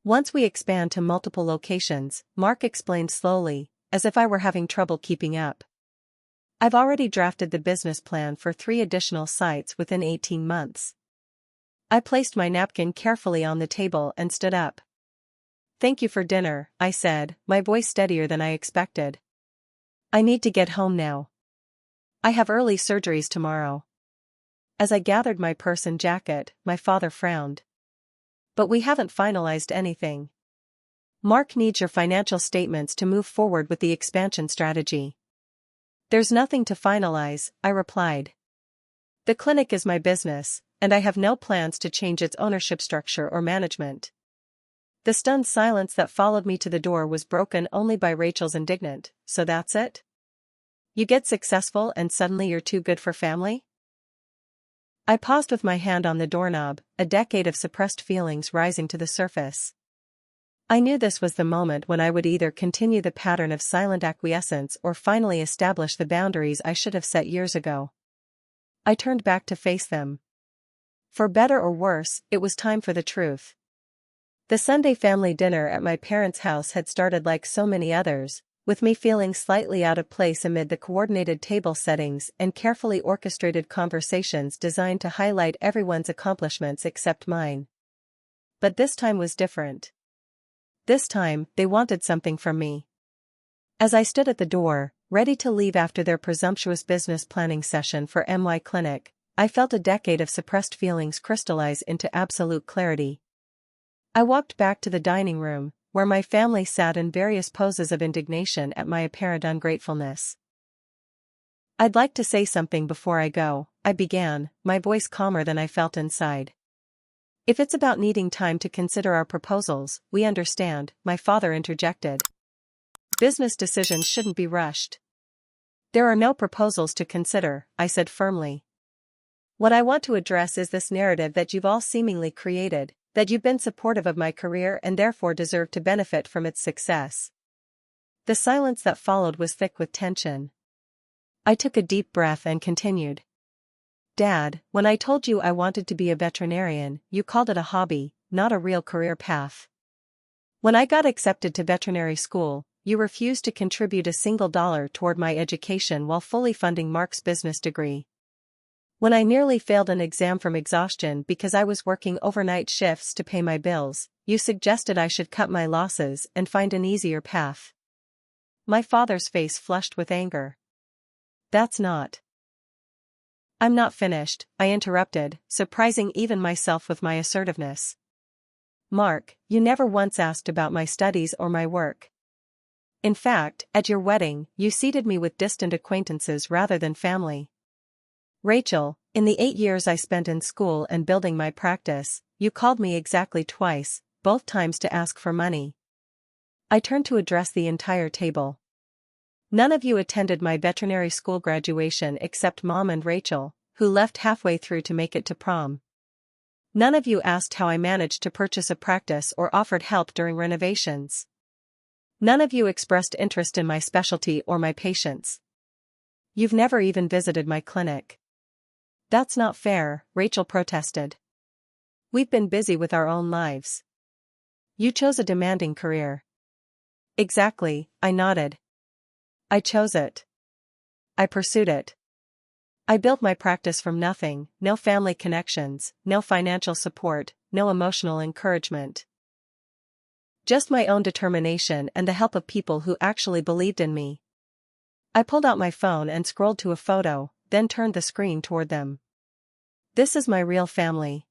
"Once we expand to multiple locations," Mark explained slowly, as if I were having trouble keeping up. "I've already drafted the business plan for 3 additional sites within 18 months. I placed my napkin carefully on the table and stood up. "Thank you for dinner," I said, my voice steadier than I expected. "I need to get home now. I have early surgeries tomorrow." As I gathered my purse and jacket, my father frowned. "But we haven't finalized anything. Mark needs your financial statements to move forward with the expansion strategy." "There's nothing to finalize," I replied. "The clinic is my business, and I have no plans to change its ownership structure or management." The stunned silence that followed me to the door was broken only by Rachel's indignant, "So that's it? You get successful and suddenly you're too good for family?" I paused with my hand on the doorknob, a decade of suppressed feelings rising to the surface. I knew this was the moment when I would either continue the pattern of silent acquiescence or finally establish the boundaries I should have set years ago. I turned back to face them. For better or worse, it was time for the truth. The Sunday family dinner at my parents' house had started like so many others, with me feeling slightly out of place amid the coordinated table settings and carefully orchestrated conversations designed to highlight everyone's accomplishments except mine. But this time was different. This time, they wanted something from me. As I stood at the door, ready to leave after their presumptuous business planning session for MY Clinic, I felt a decade of suppressed feelings crystallize into absolute clarity. I walked back to the dining room, where my family sat in various poses of indignation at my apparent ungratefulness. "I'd like to say something before I go," I began, my voice calmer than I felt inside. If it's about needing time to consider our proposals, we understand, my father interjected. Business decisions shouldn't be rushed. There are no proposals to consider, I said firmly. What I want to address is this narrative that you've all seemingly created, that you've been supportive of my career and therefore deserve to benefit from its success. The silence that followed was thick with tension. I took a deep breath and continued. Dad, when I told you I wanted to be a veterinarian, you called it a hobby, not a real career path. When I got accepted to veterinary school, you refused to contribute a single dollar toward my education while fully funding Mark's business degree. When I nearly failed an exam from exhaustion because I was working overnight shifts to pay my bills, you suggested I should cut my losses and find an easier path. My father's face flushed with anger. That's not. I'm not finished, I interrupted, surprising even myself with my assertiveness. Mark, you never once asked about my studies or my work. In fact, at your wedding, you seated me with distant acquaintances rather than family. Rachel, in the 8 years I spent in school and building my practice, you called me exactly twice, both times to ask for money. I turned to address the entire table. None of you attended my veterinary school graduation except Mom and Rachel, who left halfway through to make it to prom. None of you asked how I managed to purchase a practice or offered help during renovations. None of you expressed interest in my specialty or my patients. You've never even visited my clinic. That's not fair, Rachel protested. We've been busy with our own lives. You chose a demanding career. Exactly, I nodded. I chose it. I pursued it. I built my practice from nothing, no family connections, no financial support, no emotional encouragement. Just my own determination and the help of people who actually believed in me. I pulled out my phone and scrolled to a photo, then turned the screen toward them. This is my real family.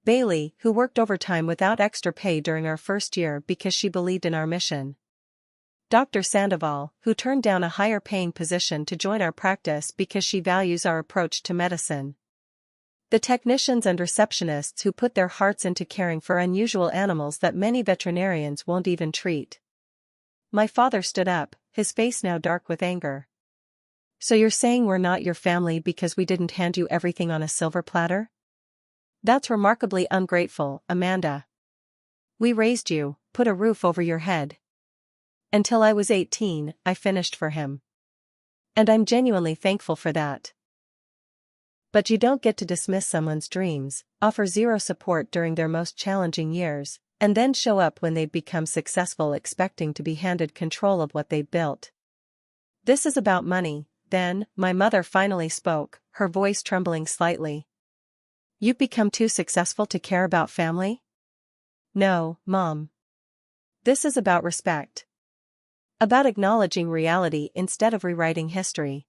Bailey, who worked overtime without extra pay during our first year because she believed in our mission. Dr. Sandoval, who turned down a higher-paying position to join our practice because she values our approach to medicine. The technicians and receptionists who put their hearts into caring for unusual animals that many veterinarians won't even treat. My father stood up, his face now dark with anger. So you're saying we're not your family because we didn't hand you everything on a silver platter? That's remarkably ungrateful, Amanda. We raised you, put a roof over your head. Until I was 18, I finished for him. And I'm genuinely thankful for that. But you don't get to dismiss someone's dreams, offer zero support during their most challenging years, and then show up when they've become successful expecting to be handed control of what they've built. This is about money, then, my mother finally spoke, her voice trembling slightly. You've become too successful to care about family? No, Mom. This is about respect. About acknowledging reality instead of rewriting history.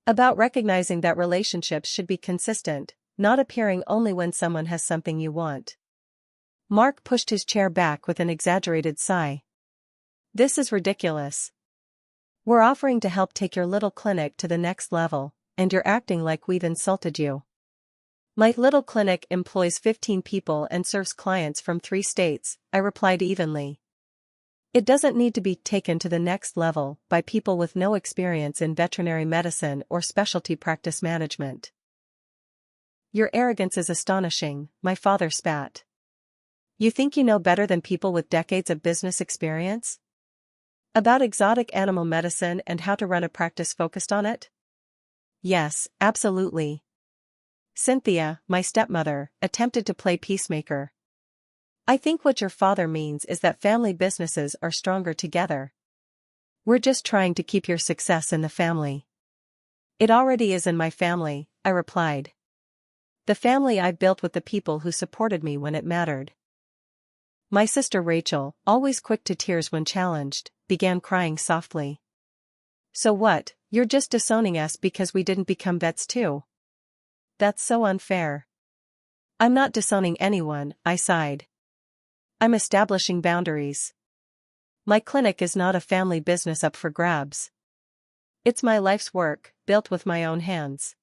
About recognizing that relationships should be consistent, not appearing only when someone has something you want. Mark pushed his chair back with an exaggerated sigh. This is ridiculous. We're offering to help take your little clinic to the next level, and you're acting like we've insulted you. My little clinic employs 15 people and serves clients from 3 states, I replied evenly. It doesn't need to be taken to the next level by people with no experience in veterinary medicine or specialty practice management. Your arrogance is astonishing, my father spat. You think you know better than people with decades of business experience? About exotic animal medicine and how to run a practice focused on it? Yes, absolutely. Cynthia, my stepmother, attempted to play peacemaker. I think what your father means is that family businesses are stronger together. We're just trying to keep your success in the family. It already is in my family, I replied. The family I've built with the people who supported me when it mattered. My sister Rachel, always quick to tears when challenged, began crying softly. So what, you're just disowning us because we didn't become vets too? That's so unfair. I'm not disowning anyone, I sighed. I'm establishing boundaries. My clinic is not a family business up for grabs. It's my life's work, built with my own hands.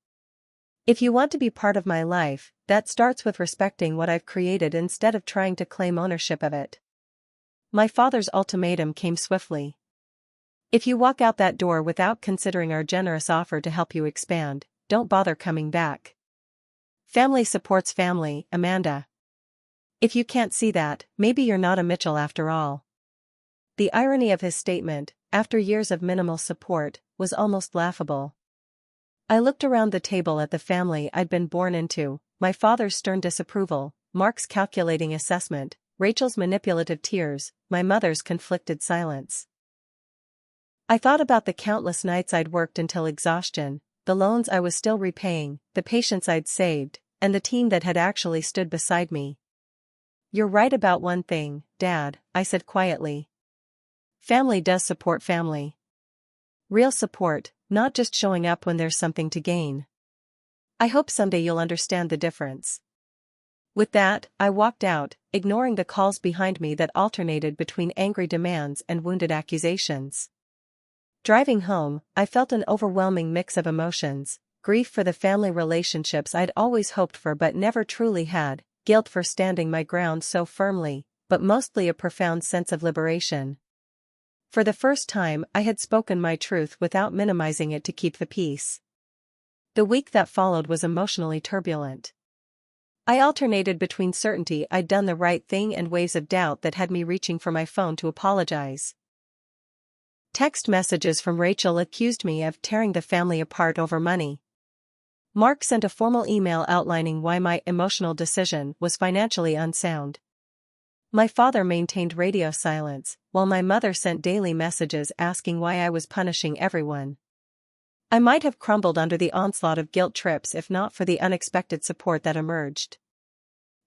If you want to be part of my life, that starts with respecting what I've created instead of trying to claim ownership of it. My father's ultimatum came swiftly. If you walk out that door without considering our generous offer to help you expand, don't bother coming back. Family supports family, Amanda. If you can't see that, maybe you're not a Mitchell after all. The irony of his statement, after years of minimal support, was almost laughable. I looked around the table at the family I'd been born into, my father's stern disapproval, Mark's calculating assessment, Rachel's manipulative tears, my mother's conflicted silence. I thought about the countless nights I'd worked until exhaustion, the loans I was still repaying, the patience I'd saved, and the team that had actually stood beside me. You're right about one thing, Dad, I said quietly. Family does support family. Real support, not just showing up when there's something to gain. I hope someday you'll understand the difference. With that, I walked out, ignoring the calls behind me that alternated between angry demands and wounded accusations. Driving home, I felt an overwhelming mix of emotions, grief for the family relationships I'd always hoped for but never truly had, guilt for standing my ground so firmly, but mostly a profound sense of liberation. For the first time, I had spoken my truth without minimizing it to keep the peace. The week that followed was emotionally turbulent. I alternated between certainty I'd done the right thing and waves of doubt that had me reaching for my phone to apologize. Text messages from Rachel accused me of tearing the family apart over money. Mark sent a formal email outlining why my emotional decision was financially unsound. My father maintained radio silence, while my mother sent daily messages asking why I was punishing everyone. I might have crumbled under the onslaught of guilt trips if not for the unexpected support that emerged.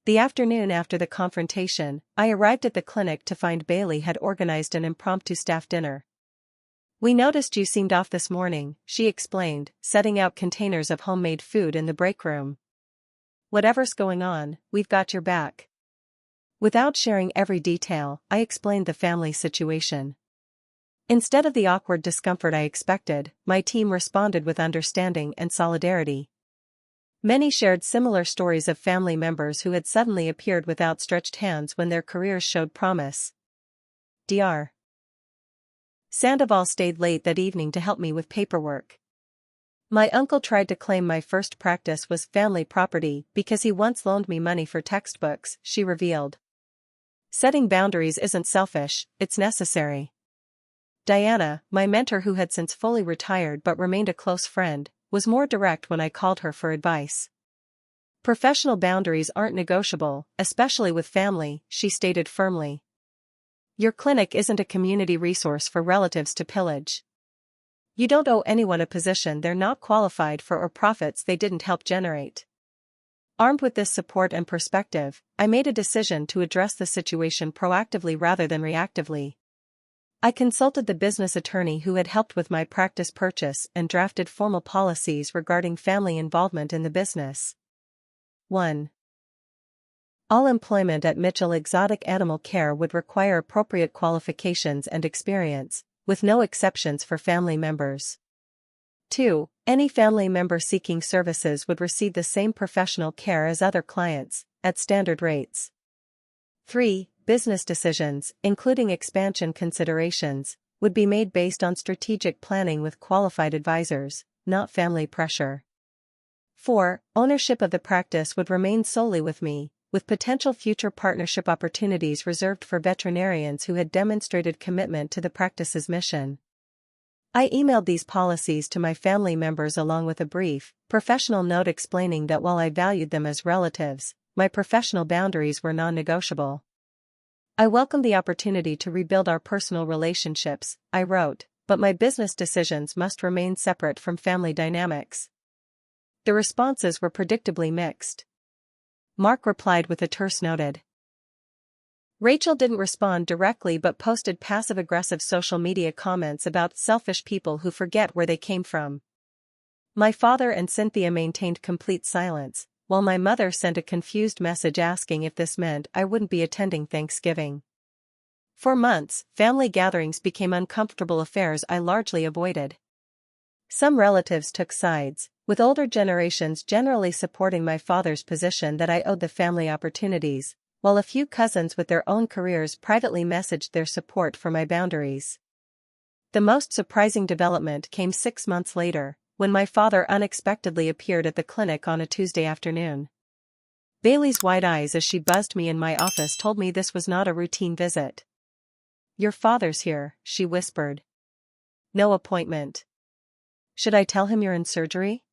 The afternoon after the confrontation, I arrived at the clinic to find Bailey had organized an impromptu staff dinner. We noticed you seemed off this morning, she explained, setting out containers of homemade food in the break room. Whatever's going on, we've got your back. Without sharing every detail, I explained the family situation. Instead of the awkward discomfort I expected, my team responded with understanding and solidarity. Many shared similar stories of family members who had suddenly appeared with outstretched hands when their careers showed promise. Dr. Sandoval stayed late that evening to help me with paperwork. My uncle tried to claim my first practice was family property because he once loaned me money for textbooks, she revealed. Setting boundaries isn't selfish, it's necessary. Diana, my mentor who had since fully retired but remained a close friend, was more direct when I called her for advice. Professional boundaries aren't negotiable, especially with family, she stated firmly. Your clinic isn't a community resource for relatives to pillage. You don't owe anyone a position they're not qualified for or profits they didn't help generate. Armed with this support and perspective, I made a decision to address the situation proactively rather than reactively. I consulted the business attorney who had helped with my practice purchase and drafted formal policies regarding family involvement in the business. 1. All employment at Mitchell Exotic Animal Care would require appropriate qualifications and experience, with no exceptions for family members. 2. Any family member seeking services would receive the same professional care as other clients, at standard rates. 3. Business decisions, including expansion considerations, would be made based on strategic planning with qualified advisors, not family pressure. 4. Ownership of the practice would remain solely with me, with potential future partnership opportunities reserved for veterinarians who had demonstrated commitment to the practice's mission. I emailed these policies to my family members along with a brief, professional note explaining that while I valued them as relatives, my professional boundaries were non-negotiable. I welcomed the opportunity to rebuild our personal relationships, I wrote, but my business decisions must remain separate from family dynamics. The responses were predictably mixed. Mark replied with a terse noted. Rachel didn't respond directly but posted passive-aggressive social media comments about selfish people who forget where they came from. My father and Cynthia maintained complete silence, while my mother sent a confused message asking if this meant I wouldn't be attending Thanksgiving. For months, family gatherings became uncomfortable affairs I largely avoided. Some relatives took sides, with older generations generally supporting my father's position that I owed the family opportunities, while a few cousins with their own careers privately messaged their support for my boundaries. The most surprising development came 6 months later, when my father unexpectedly appeared at the clinic on a Tuesday afternoon. Bailey's wide eyes as she buzzed me in my office told me this was not a routine visit. "Your father's here," she whispered. "No appointment. Should I tell him you're in surgery?"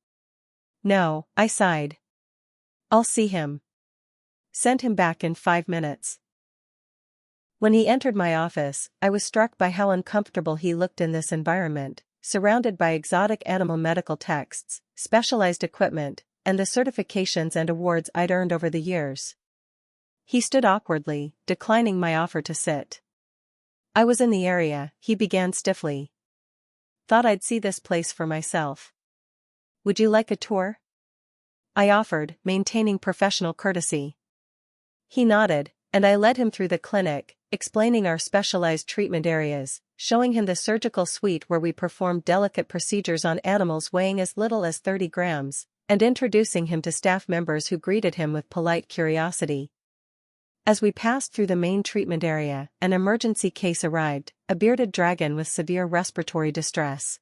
"No," I sighed. "I'll see him. Send him back in 5 minutes." When he entered my office, I was struck by how uncomfortable he looked in this environment, surrounded by exotic animal medical texts, specialized equipment, and the certifications and awards I'd earned over the years. He stood awkwardly, declining my offer to sit. "I was in the area," he began stiffly. "Thought I'd see this place for myself. Would you like a tour?" I offered, maintaining professional courtesy. He nodded, and I led him through the clinic, explaining our specialized treatment areas, showing him the surgical suite where we performed delicate procedures on animals weighing as little as 30 grams, and introducing him to staff members who greeted him with polite curiosity. As we passed through the main treatment area, an emergency case arrived, a bearded dragon with severe respiratory distress.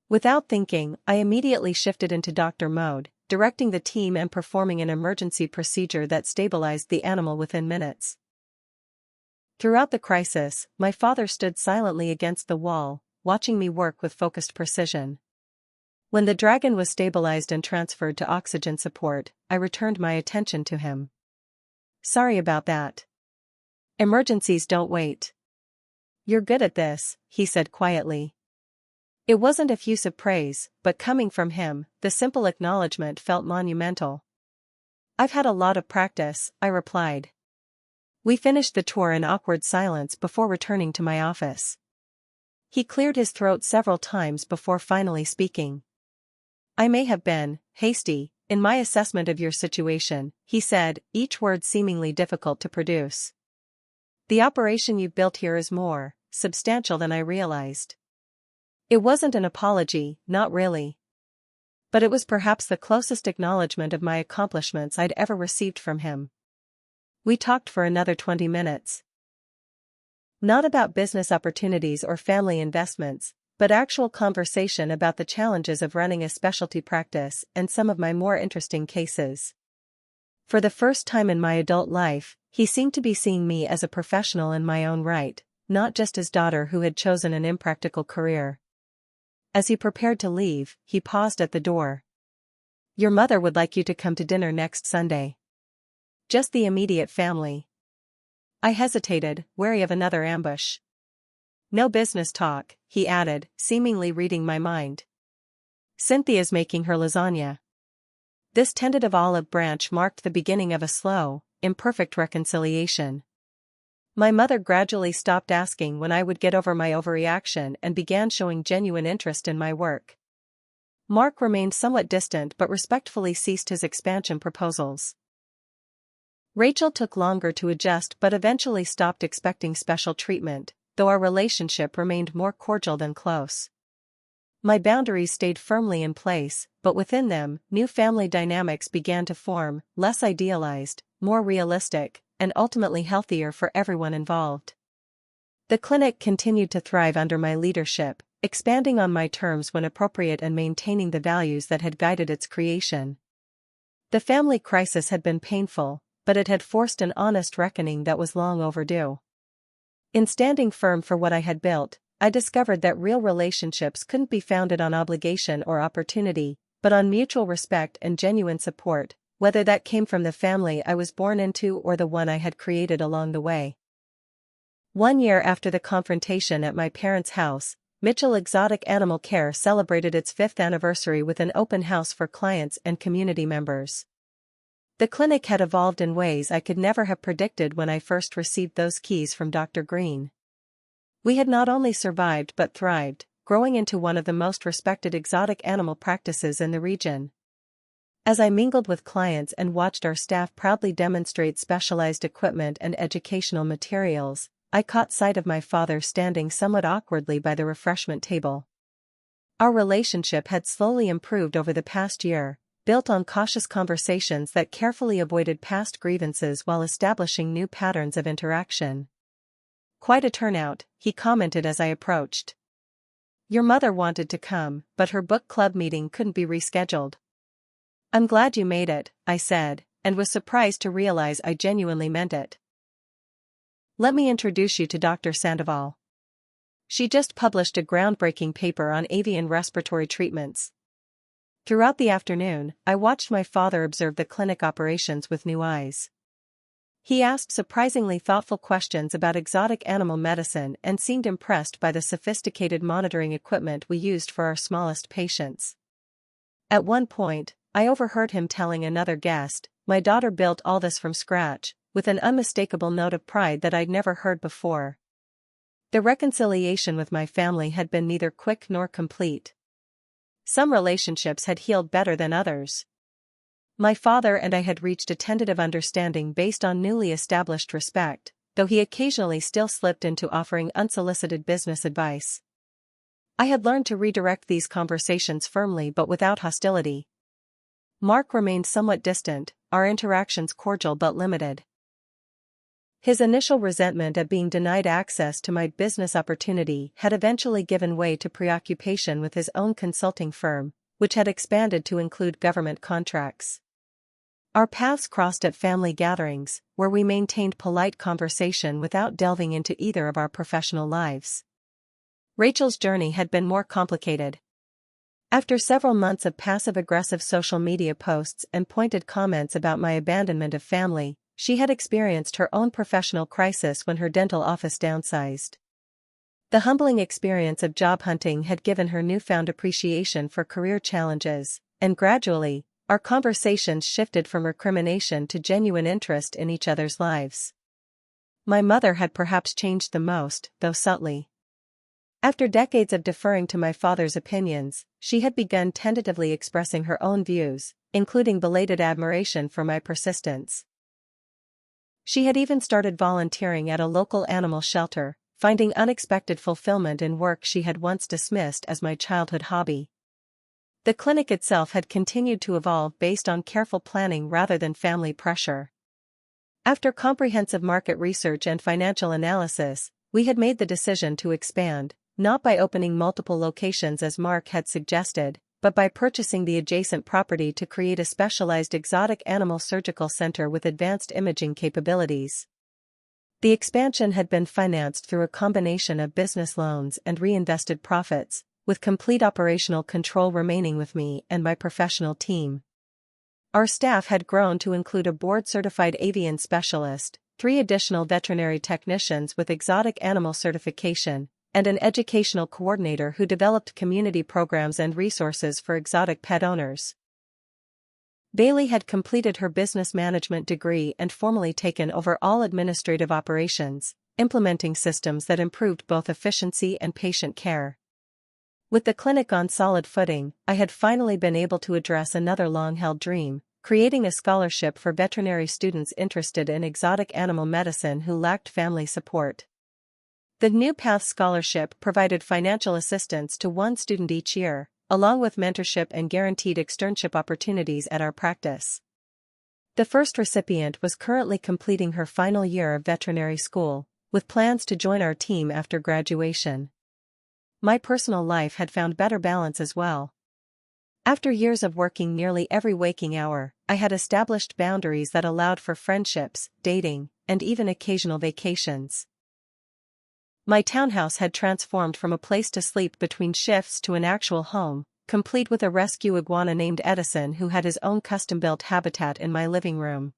Without thinking, I immediately shifted into doctor mode, directing the team and performing an emergency procedure that stabilized the animal within minutes. Throughout the crisis, my father stood silently against the wall, watching me work with focused precision. When the dragon was stabilized and transferred to oxygen support, I returned my attention to him. "Sorry about that. Emergencies don't wait. You're good at this," he said quietly. It wasn't effusive praise, but coming from him, the simple acknowledgement felt monumental. "I've had a lot of practice," I replied. We finished the tour in awkward silence before returning to my office. He cleared his throat several times before finally speaking. "I may have been hasty in my assessment of your situation," he said, each word seemingly difficult to produce. "The operation you've built here is more substantial than I realized." It wasn't an apology, not really. But it was perhaps the closest acknowledgement of my accomplishments I'd ever received from him. We talked for another 20 minutes. Not about business opportunities or family investments, but actual conversation about the challenges of running a specialty practice and some of my more interesting cases. For the first time in my adult life, he seemed to be seeing me as a professional in my own right, not just his daughter who had chosen an impractical career. As he prepared to leave, he paused at the door. "Your mother would like you to come to dinner next Sunday. Just the immediate family." I hesitated, wary of another ambush. "No business talk," he added, seemingly reading my mind. "Cynthia's making her lasagna." This tentative olive branch marked the beginning of a slow, imperfect reconciliation. My mother gradually stopped asking when I would get over my overreaction and began showing genuine interest in my work. Mark remained somewhat distant but respectfully ceased his expansion proposals. Rachel took longer to adjust but eventually stopped expecting special treatment, though our relationship remained more cordial than close. My boundaries stayed firmly in place, but within them, new family dynamics began to form, less idealized, more realistic, and ultimately healthier for everyone involved. The clinic continued to thrive under my leadership, expanding on my terms when appropriate and maintaining the values that had guided its creation. The family crisis had been painful, but it had forced an honest reckoning that was long overdue. In standing firm for what I had built, I discovered that real relationships couldn't be founded on obligation or opportunity, but on mutual respect and genuine support, whether that came from the family I was born into or the one I had created along the way. 1 year after the confrontation at my parents' house, Mitchell Exotic Animal Care celebrated its 5th anniversary with an open house for clients and community members. The clinic had evolved in ways I could never have predicted when I first received those keys from Dr. Green. We had not only survived but thrived, growing into one of the most respected exotic animal practices in the region. As I mingled with clients and watched our staff proudly demonstrate specialized equipment and educational materials, I caught sight of my father standing somewhat awkwardly by the refreshment table. Our relationship had slowly improved over the past year, built on cautious conversations that carefully avoided past grievances while establishing new patterns of interaction. "Quite a turnout," he commented as I approached. "Your mother wanted to come, but her book club meeting couldn't be rescheduled." "I'm glad you made it," I said, and was surprised to realize I genuinely meant it. "Let me introduce you to Dr. Sandoval. She just published a groundbreaking paper on avian respiratory treatments." Throughout the afternoon, I watched my father observe the clinic operations with new eyes. He asked surprisingly thoughtful questions about exotic animal medicine and seemed impressed by the sophisticated monitoring equipment we used for our smallest patients. At one point, I overheard him telling another guest, "My daughter built all this from scratch," with an unmistakable note of pride that I'd never heard before. The reconciliation with my family had been neither quick nor complete. Some relationships had healed better than others. My father and I had reached a tentative understanding based on newly established respect, though he occasionally still slipped into offering unsolicited business advice. I had learned to redirect these conversations firmly but without hostility. Mark remained somewhat distant, our interactions cordial but limited. His initial resentment at being denied access to my business opportunity had eventually given way to preoccupation with his own consulting firm, which had expanded to include government contracts. Our paths crossed at family gatherings, where we maintained polite conversation without delving into either of our professional lives. Rachel's journey had been more complicated. After several months of passive-aggressive social media posts and pointed comments about my abandonment of family, she had experienced her own professional crisis when her dental office downsized. The humbling experience of job hunting had given her newfound appreciation for career challenges, and gradually, our conversations shifted from recrimination to genuine interest in each other's lives. My mother had perhaps changed the most, though subtly. After decades of deferring to my father's opinions, she had begun tentatively expressing her own views, including belated admiration for my persistence. She had even started volunteering at a local animal shelter, finding unexpected fulfillment in work she had once dismissed as my childhood hobby. The clinic itself had continued to evolve based on careful planning rather than family pressure. After comprehensive market research and financial analysis, we had made the decision to expand, not by opening multiple locations as Mark had suggested, but by purchasing the adjacent property to create a specialized exotic animal surgical center with advanced imaging capabilities. The expansion had been financed through a combination of business loans and reinvested profits, with complete operational control remaining with me and my professional team. Our staff had grown to include a board-certified avian specialist, 3 additional veterinary technicians with exotic animal certification, and an educational coordinator who developed community programs and resources for exotic pet owners. Bailey had completed her business management degree and formally taken over all administrative operations, implementing systems that improved both efficiency and patient care. With the clinic on solid footing, I had finally been able to address another long-held dream, creating a scholarship for veterinary students interested in exotic animal medicine who lacked family support. The New Path Scholarship provided financial assistance to 1 student each year, along with mentorship and guaranteed externship opportunities at our practice. The first recipient was currently completing her final year of veterinary school, with plans to join our team after graduation. My personal life had found better balance as well. After years of working nearly every waking hour, I had established boundaries that allowed for friendships, dating, and even occasional vacations. My townhouse had transformed from a place to sleep between shifts to an actual home, complete with a rescue iguana named Edison who had his own custom-built habitat in my living room.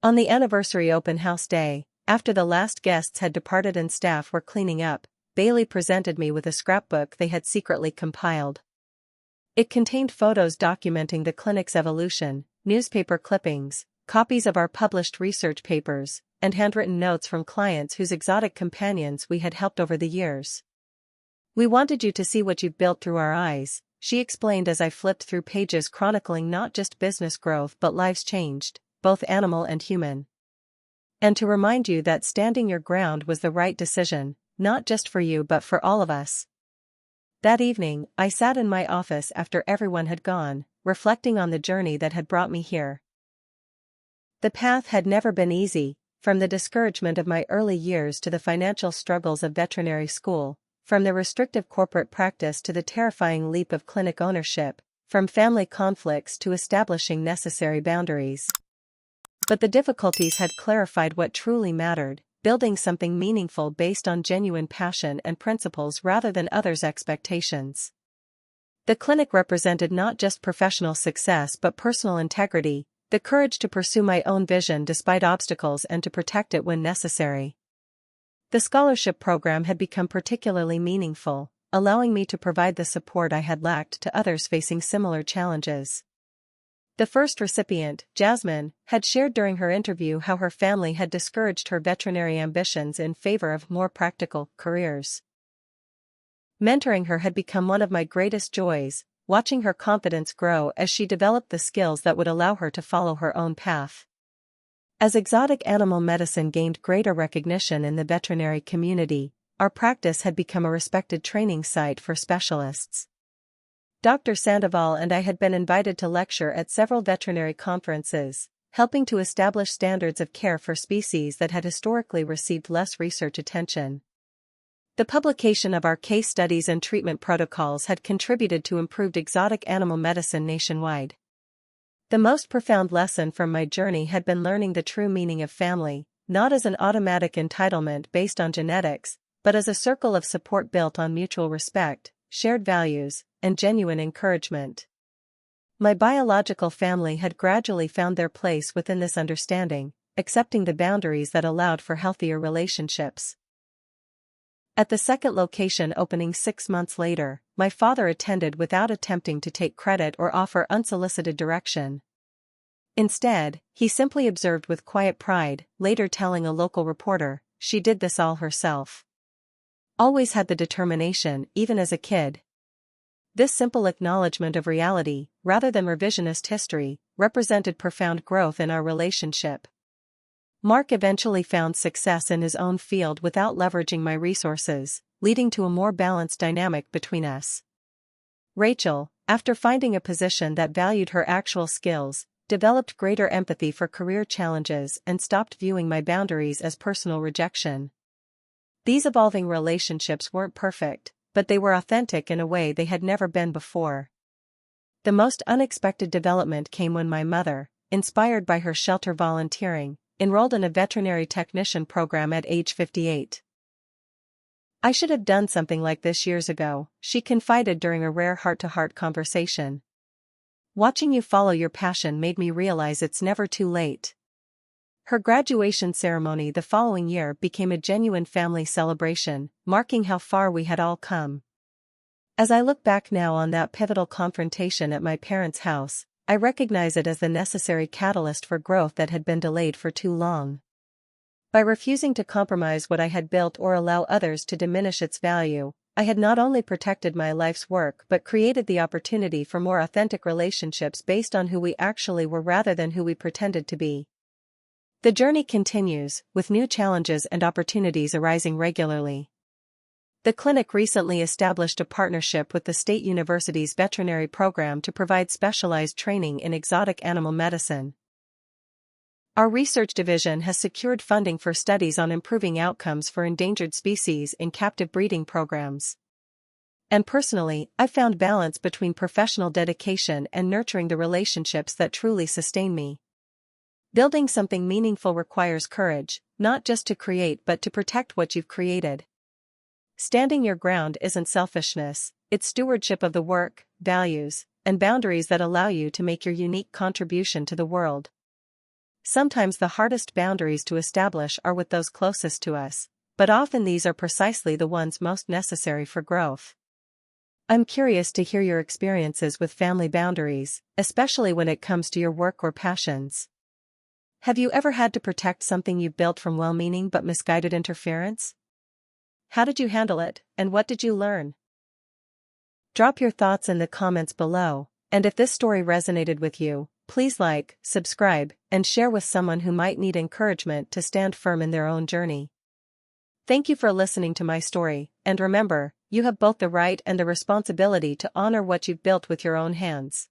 On the anniversary open house day, after the last guests had departed and staff were cleaning up, Bailey presented me with a scrapbook they had secretly compiled. It contained photos documenting the clinic's evolution, newspaper clippings, copies of our published research papers, and handwritten notes from clients whose exotic companions we had helped over the years. "We wanted you to see what you've built through our eyes," she explained as I flipped through pages chronicling not just business growth but lives changed, both animal and human. "And to remind you that standing your ground was the right decision, not just for you but for all of us." That evening, I sat in my office after everyone had gone, reflecting on the journey that had brought me here. The path had never been easy, from the discouragement of my early years to the financial struggles of veterinary school, from the restrictive corporate practice to the terrifying leap of clinic ownership, from family conflicts to establishing necessary boundaries. But the difficulties had clarified what truly mattered, building something meaningful based on genuine passion and principles rather than others' expectations. The clinic represented not just professional success but personal integrity, the courage to pursue my own vision despite obstacles and to protect it when necessary. The scholarship program had become particularly meaningful, allowing me to provide the support I had lacked to others facing similar challenges. The first recipient, Jasmine, had shared during her interview how her family had discouraged her veterinary ambitions in favor of more practical careers. Mentoring her had become one of my greatest joys, watching her confidence grow as she developed the skills that would allow her to follow her own path. As exotic animal medicine gained greater recognition in the veterinary community, our practice had become a respected training site for specialists. Dr. Sandoval and I had been invited to lecture at several veterinary conferences, helping to establish standards of care for species that had historically received less research attention. The publication of our case studies and treatment protocols had contributed to improved exotic animal medicine nationwide. The most profound lesson from my journey had been learning the true meaning of family, not as an automatic entitlement based on genetics, but as a circle of support built on mutual respect, shared values, and genuine encouragement. My biological family had gradually found their place within this understanding, accepting the boundaries that allowed for healthier relationships. At the second location opening 6 months later, my father attended without attempting to take credit or offer unsolicited direction. Instead, he simply observed with quiet pride, later telling a local reporter, "She did this all herself. Always had the determination, even as a kid." This simple acknowledgement of reality, rather than revisionist history, represented profound growth in our relationship. Mark eventually found success in his own field without leveraging my resources, leading to a more balanced dynamic between us. Rachel, after finding a position that valued her actual skills, developed greater empathy for career challenges and stopped viewing my boundaries as personal rejection. These evolving relationships weren't perfect, but they were authentic in a way they had never been before. The most unexpected development came when my mother, inspired by her shelter volunteering, enrolled in a veterinary technician program at age 58. "I should have done something like this years ago," she confided during a rare heart-to-heart conversation. "Watching you follow your passion made me realize it's never too late." Her graduation ceremony the following year became a genuine family celebration, marking how far we had all come. As I look back now on that pivotal confrontation at my parents' house, I recognize it as the necessary catalyst for growth that had been delayed for too long. By refusing to compromise what I had built or allow others to diminish its value, I had not only protected my life's work but created the opportunity for more authentic relationships based on who we actually were rather than who we pretended to be. The journey continues, with new challenges and opportunities arising regularly. The clinic recently established a partnership with the State University's veterinary program to provide specialized training in exotic animal medicine. Our research division has secured funding for studies on improving outcomes for endangered species in captive breeding programs. And personally, I've found balance between professional dedication and nurturing the relationships that truly sustain me. Building something meaningful requires courage, not just to create but to protect what you've created. Standing your ground isn't selfishness, it's stewardship of the work, values, and boundaries that allow you to make your unique contribution to the world. Sometimes the hardest boundaries to establish are with those closest to us, but often these are precisely the ones most necessary for growth. I'm curious to hear your experiences with family boundaries, especially when it comes to your work or passions. Have you ever had to protect something you've built from well-meaning but misguided interference? How did you handle it, and what did you learn? Drop your thoughts in the comments below, and if this story resonated with you, please like, subscribe, and share with someone who might need encouragement to stand firm in their own journey. Thank you for listening to my story, and remember, you have both the right and the responsibility to honor what you've built with your own hands.